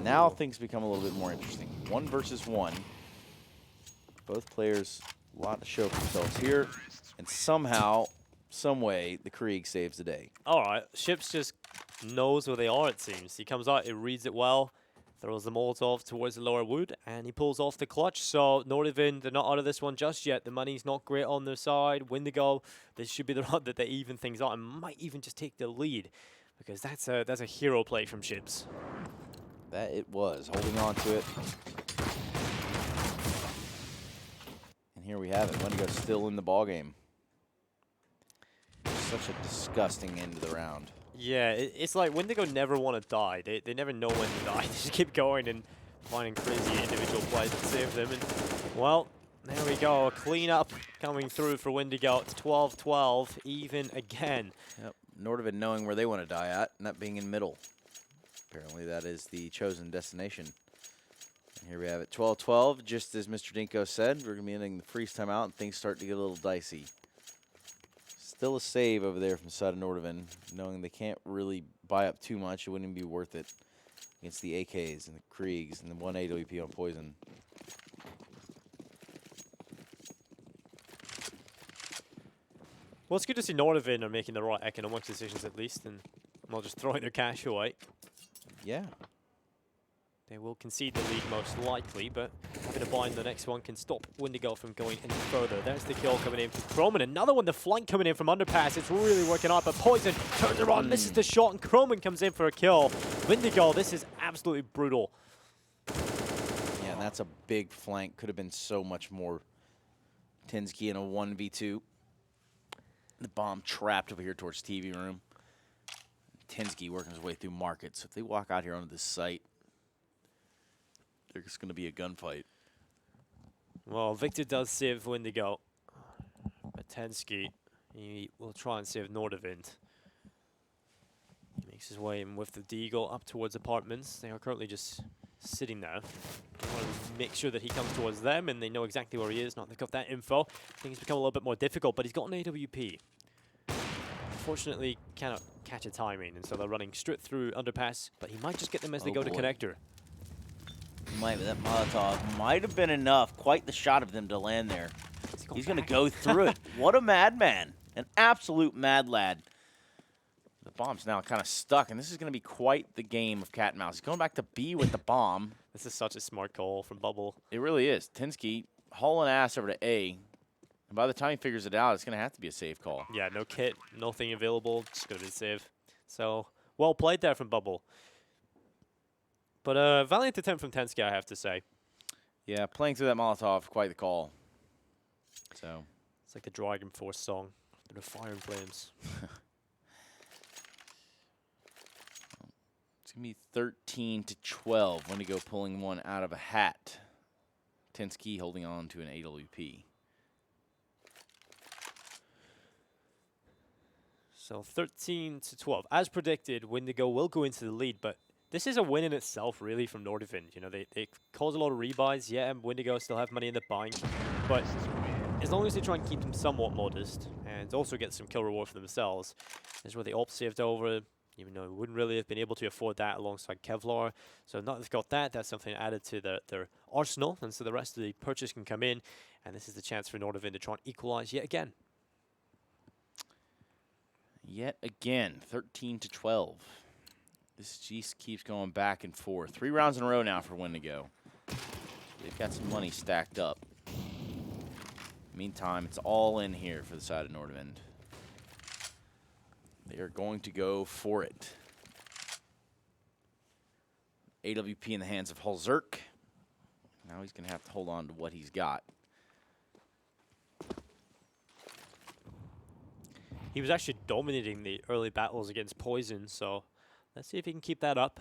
Now things become a little bit more interesting. 1 versus 1. Both players, a lot to show for themselves here. And somehow, some way, the Krieg saves the day. All right. Ships just knows where they are, it seems. He comes out, he reads it well. Throws the Molotov towards the lower wood, and he pulls off the clutch. So Nordavind, they're not out of this one just yet. The money's not great on their side. Windigo, this should be the round that they even things out and might even just take the lead, because that's a hero play from Ships. That it was, holding on to it. And here we have it. Windigo still in the ballgame. such a disgusting end to the round. Yeah, it's like Windigo never want to die. They never know when to die. They just keep going and finding crazy individual plays that save them. And, well, there we go. A cleanup coming through for Windigo. It's 12-12, even again. Yep. Nordavind knowing where they want to die at, and that being in middle. Apparently that is the chosen destination. And here we have it, 12-12. Just as Mr. Dinko said, we're going to be ending the freeze timeout, and things start to get a little dicey. Still a save over there from the side of Nordavind, knowing they can't really buy up too much. It wouldn't even be worth it against the AKs and the Kriegs and the 1 AWP on Poison. Well, it's good to see Nordavind are making the right economic decisions at least, and not just throwing their cash away. Yeah. They will concede the lead most likely, but having a buy in the next one can stop Windigo from going any further. There's the kill coming in from Croman. Another one, the flank coming in from Underpass. It's really working out, but Poison turns around, misses the shot, and Croman comes in for a kill. Windigo, this is absolutely brutal. Yeah, and that's a big flank. Could have been so much more. Tinsky in a 1v2. The bomb trapped over here towards TV room. Tinsky working his way through market. So if they walk out here onto this site, there's going to be a gunfight. Well, Victor does save Windigo. But Tinsky, he will try and save Nordavind. He makes his way in with the Deagle up towards apartments. They are currently just sitting there. They want to make sure that he comes towards them and they know exactly where he is. Not they've got that info. I think it's become a little bit more difficult, but he's got an AWP. Unfortunately, cannot catch a timing, and so they're running straight through Underpass, but he might just get them as they go to connector. That Molotov might have been enough. Quite the shot of them to land there. He's going to go through it. What a madman. An absolute mad lad. The bomb's now kind of stuck, and this is going to be quite the game of cat and mouse. He's going back to B with the bomb. This is such a smart call from Bubble. It really is. Tinsky hauling ass over to A. And by the time he figures it out, it's going to have to be a safe call. Yeah, no kit, nothing available. Just going to be save. So, well played there from Bubble. But valiant attempt from Tinsky, I have to say. Yeah, playing through that Molotov, quite the call. So it's like the Dragon Force song. The Fire and Flames. It's going to be 13-12. Windigo pulling one out of a hat. Tinsky holding on to an AWP. So 13-12. As predicted, Windigo will go into the lead, but this is a win in itself, really, from Nordavind. You know, they cause a lot of rebuys. Yeah, and Windigo still have money in the bank, but as long as they try and keep them somewhat modest and also get some kill reward for themselves, this is where the AWP saved over, even though we wouldn't really have been able to afford that alongside Kevlar. So now they've got that, that's something added to their arsenal, and so the rest of the purchase can come in, and this is the chance for Nordavind to try and equalize yet again. Yet again, 13-12. This just keeps going back and forth. 3 rounds in a row now for Windigo. They've got some money stacked up. Meantime, it's all in here for the side of Nordavind. They are going to go for it. AWP in the hands of Hulzerk. Now he's going to have to hold on to what he's got. He was actually dominating the early battles against Poison, so let's see if he can keep that up.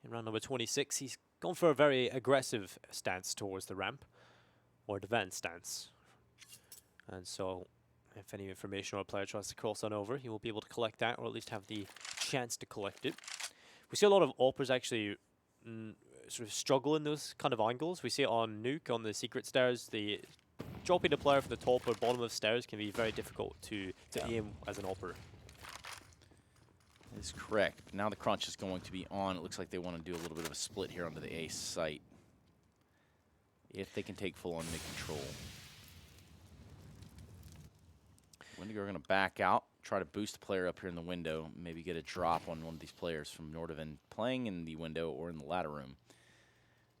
In round number 26, he's gone for a very aggressive stance towards the ramp, or defense stance. And so, if any information or a player tries to cross on over, he will be able to collect that, or at least have the chance to collect it. We see a lot of AWPers actually sort of struggle in those kind of angles. We see it on Nuke, on the secret stairs. The dropping a player from the top or bottom of stairs can be very difficult to aim as an AWPer. That is correct. Now the crunch is going to be on. It looks like they want to do a little bit of a split here onto the A site. If they can take full on mid-control. Windigo are going to back out, try to boost a player up here in the window, maybe get a drop on one of these players from Nordavind playing in the window or in the ladder room.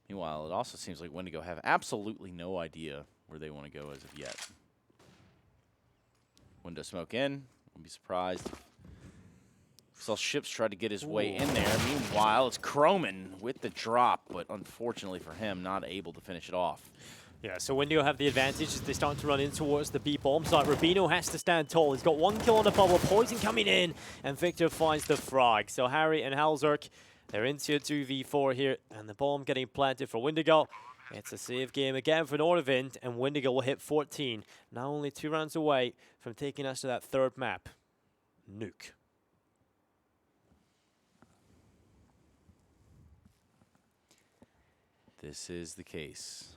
Meanwhile, it also seems like Windigo have absolutely no idea where they want to go as of yet. Window smoke in. Wouldn't be surprised. Saw Ships try to get his way in there. Meanwhile, it's Croman with the drop, but unfortunately for him, not able to finish it off. Yeah, so Windigo have the advantage as they start to run in towards the B bomb site. Rubino has to stand tall. He's got 1 kill on the bubble. Poison coming in, and Victor finds the frag. So Harry and Halzerk, they're into a 2v4 here, and the bomb getting planted for Windigo. It's a save game again for Nordavind, and Windigo will hit 14. Now only 2 rounds away from taking us to that third map, Nuke. This is the case.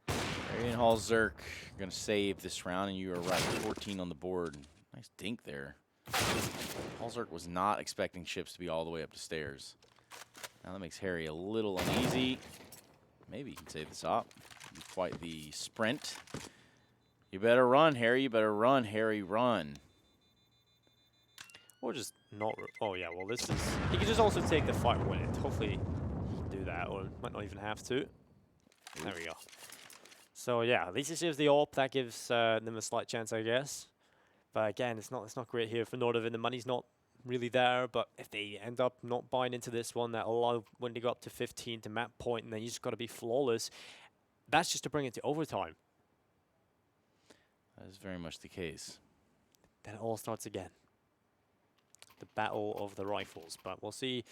Harry and Halzerk going to save this round, and you are right, 14 on the board. Nice dink there. Halzerk was not expecting ships to be all the way up the stairs. Now that makes Harry a little uneasy. Maybe he can save this up. Quite the sprint. You better run, Harry. You better run, Harry. Run. Or just not. Oh, yeah, well, this is. He could just also take the fight and win it. Hopefully, he can do that, or might not even have to. There we go. So, yeah, at least it saves the AWP. That gives them a slight chance, I guess. But again, it's not great here for Nordavind. The money's not really there, but if they end up not buying into this one, that'll allow Windigo up to 15 to map point, and then you just got to be flawless. That's just to bring it to overtime. That is very much the case. Then it all starts again. The battle of the rifles. But we'll see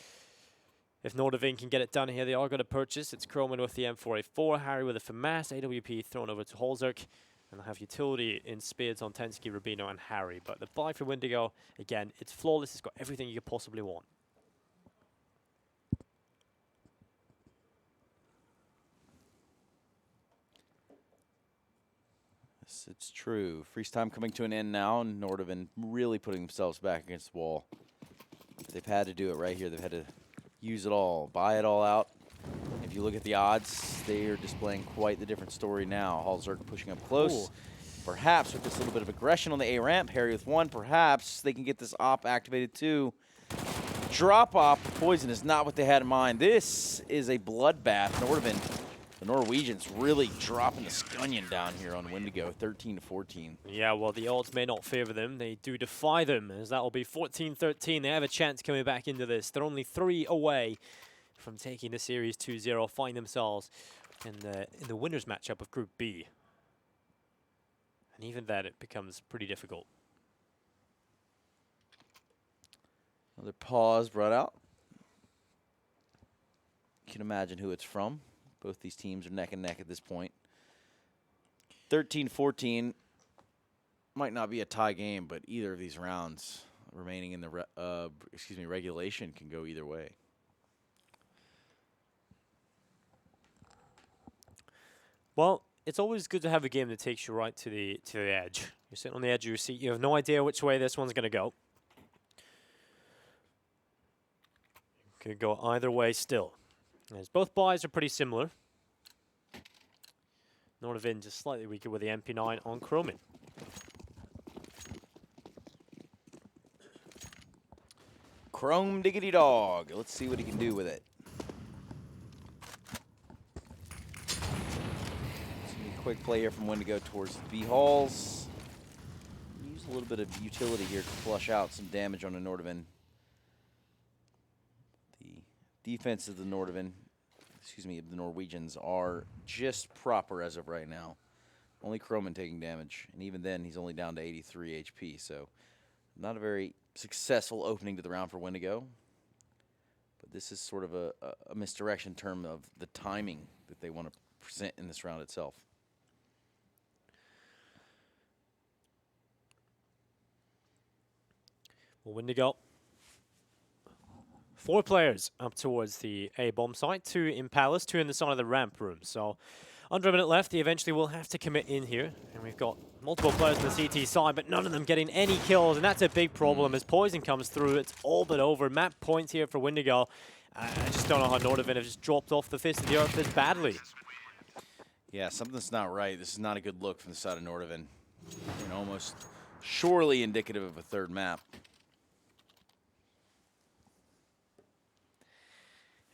if Nordavind can get it done here. They are going to purchase. It's Croman with the M4A4, Harry with a FAMAS, AWP thrown over to Halzerk. And they'll have utility in spades on Tensky, Rubino, and Harry. But the buy for Windigo, again, it's flawless. It's got everything you could possibly want. Yes, it's true. Freeze time coming to an end now, and Nordavind really putting themselves back against the wall. They've had to do it right here. They've had to use it all, buy it all out. If you look at the odds, they are displaying quite the different story now. Halzerk pushing up close. Ooh. Perhaps with this little bit of aggression on the A ramp, Harry with 1. Perhaps they can get this op activated too. Drop op poison is not what they had in mind. This is a bloodbath. Nordavind, the Norwegians really dropping the scunion down here on Windigo, 13-14. Yeah, well, the odds may not favor them. They do defy them, as that will be 14-13. They have a chance coming back into this. They're only 3 away from taking the series 2-0, find themselves in the winners matchup of Group B. And even then, it becomes pretty difficult. Another pause brought out. You can imagine who it's from. Both these teams are neck and neck at this point. 13-14 might not be a tie game, but either of these rounds remaining in the regulation can go either way. Well, it's always good to have a game that takes you right to the edge. You're sitting on the edge of your seat. You have no idea which way this one's going to go. Could go either way still. As both buys are pretty similar. Nordavind just slightly weaker with the MP9 on Croman. Chrome diggity dog. Let's see what he can do with it. Quick play here from Windigo towards the B halls. Use a little bit of utility here to flush out some damage on the Nordavind. The defense of the Nordavind, of the Norwegians, are just proper as of right now. Only Croman taking damage, and even then he's only down to 83 HP, so not a very successful opening to the round for Windigo. But this is sort of a misdirection in terms of the timing that they want to present in this round itself. Well, Windigo, 4 players up towards the A bomb site, 2 in Palace, 2 in the side of the ramp room. So under a minute left, they eventually will have to commit in here. And we've got multiple players on the CT side, but none of them getting any kills. And that's a big problem as Poison comes through. It's all but over. Map points here for Windigo. I just don't know how Nordavind have just dropped off the face of the earth this badly. Yeah, something's not right. This is not a good look from the side of Nordavind. You know, almost surely indicative of a third map.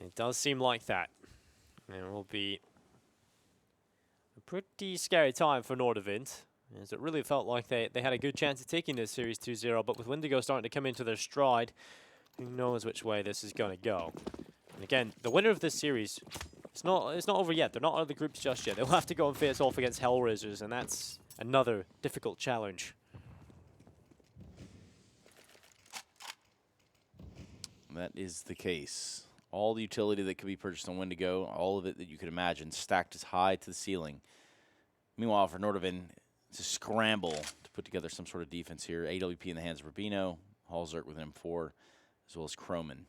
It does seem like that. And it will be a pretty scary time for Nordavind, as it really felt like they had a good chance of taking this series 2-0, but with Windigo starting to come into their stride, who knows which way this is going to go. And again, the winner of this series It's not over yet. They're not out of the groups just yet. They'll have to go and face off against Hellraisers, and that's another difficult challenge. That is the case. All the utility that could be purchased on Windigo, all of it that you could imagine, stacked as high to the ceiling. Meanwhile, for Nordavind, it's a scramble to put together some sort of defense here. AWP in the hands of Rubino, Halzert with an M4, as well as Croman.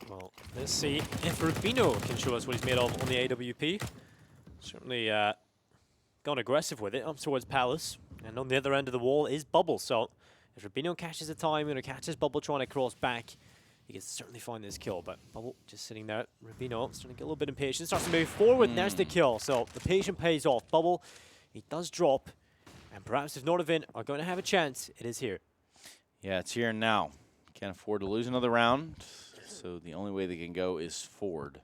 Well, let's see if Rubino can show us what he's made of on the AWP. Certainly gone aggressive with it up towards Palace. And on the other end of the wall is Bubble. So if Rubino catches the time, catches Bubble trying to cross back, he can certainly find this kill. But Bubble just sitting there. Rubino starting to get a little bit impatient. Starts to move forward, and there's the kill. So the patience pays off. Bubble, he does drop. And perhaps if Nordavind are going to have a chance, it is here. Yeah, it's here and now. Can't afford to lose another round. So the only way they can go is forward.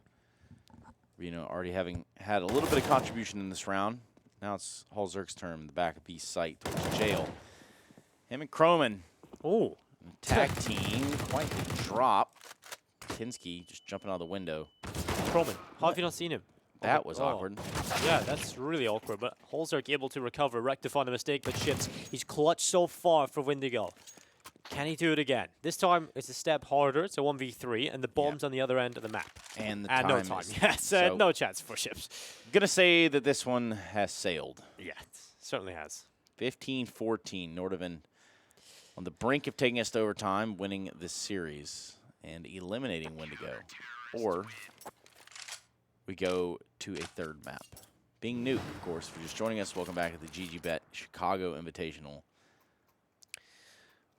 Rubino already having had a little bit of contribution in this round. Now it's Halzerk's turn in the back of B site towards jail. Him and Croman. Oh. Tag team. Quite the drop. Kinski just jumping out the window. Croman, how have you not seen him? That was awkward. Yeah, that's really awkward. But Halzerk able to recover, rectify the mistake, but Ships, he's clutched so far for Windigo. Can he do it again? This time it's a step harder. It's a 1v3, and the bomb's on the other end of the map. And the no time. Yes, so no chance for Ships. Gonna say that this one has sailed. Yeah, it certainly has. 15-14. Nordavind on the brink of taking us to overtime, winning this series and eliminating Windigo. Or we go to a third map. Being Nuke, of course, for just joining us. Welcome back to the GG.Bet Chicago Invitational.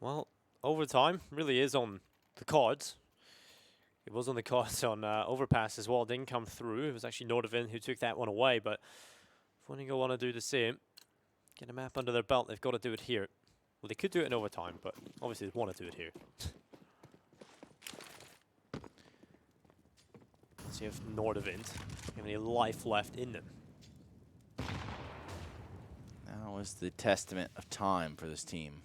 Well, overtime really is on the cards. It was on the cards on Overpass as well. Didn't come through. It was actually Nordavind who took that one away. But if Windigo want to do the same, get a map under their belt, they've got to do it here. Well, they could do it in overtime, but obviously they want to do it here. See if Nordavind have any life left in them. Now is the testament of time for this team.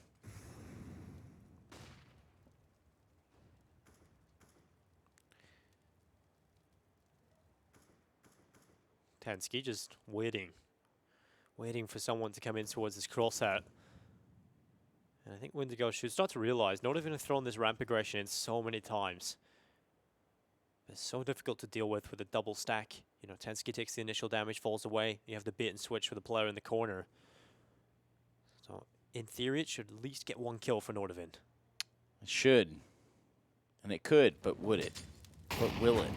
Tansky just waiting for someone to come in towards his crosshair. And I think Windigo should start to realize Nordavind have thrown this ramp aggression in so many times. It's so difficult to deal with a double stack. Tansky takes the initial damage, falls away. You have the bait and switch with the player in the corner. So in theory, it should at least get one kill for Nordavind. It should. And it could, but would it? But will it?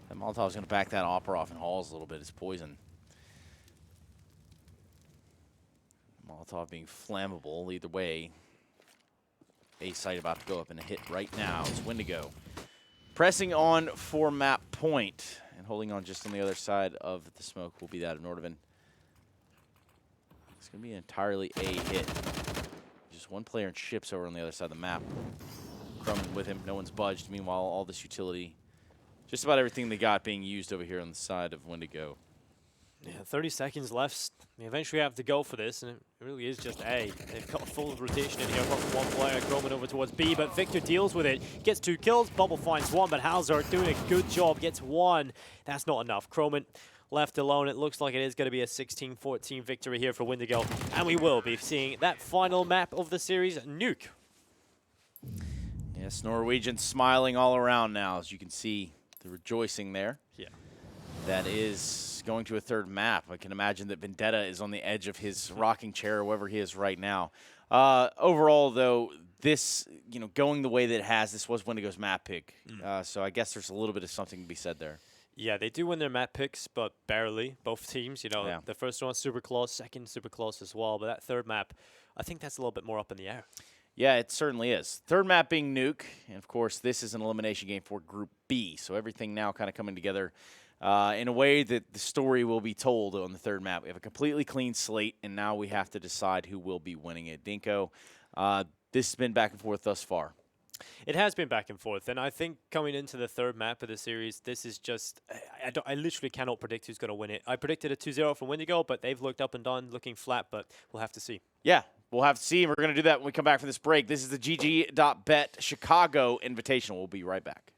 That Molotov's going to back that Opera off in Halls a little bit. It's poison. Molotov being flammable either way. A site about to go up in a hit right now. It's Windigo. Pressing on for map point. And holding on just on the other side of the smoke will be that of Nordavind. It's going to be an entirely A hit. Just one player and Ships over on the other side of the map. Croman with him. No one's budged. Meanwhile, all this utility, just about everything they got being used over here on the side of Windigo. Yeah, 30 seconds left. They eventually have to go for this, and it really is just A. They've got a full rotation in here. Got one player, Croman over towards B, but Victor deals with it. Gets 2 kills. Bubble finds 1, but Halzert doing a good job. Gets 1. That's not enough. Croman left alone. It looks like it is going to be a 16-14 victory here for Windigo, and we will be seeing that final map of the series, Nuke. Yes, Norwegians smiling all around now, as you can see the rejoicing there. Yeah. That is going to a third map. I can imagine that Vendetta is on the edge of his rocking chair, or wherever he is right now. Overall, though, this, going the way that it has, this was Windigo's map pick. So I guess there's a little bit of something to be said there. Yeah, they do win their map picks, but barely. Both teams, Yeah. The first one super close, second super close as well. But that third map, I think that's a little bit more up in the air. Yeah, it certainly is. Third map being Nuke, and of course, this is an elimination game for Group B. So everything now kind of coming together in a way that the story will be told on the third map. We have a completely clean slate, and now we have to decide who will be winning it. Dinko, this has been back and forth thus far. It has been back and forth, and I think coming into the third map of the series, this is just, I literally cannot predict who's going to win it. I predicted a 2-0 from Windigo, but they've looked up and down, looking flat, but we'll have to see. Yeah, We'll have to see. We're going to do that when we come back from this break. This is the GG.Bet Chicago Invitational. We'll be right back.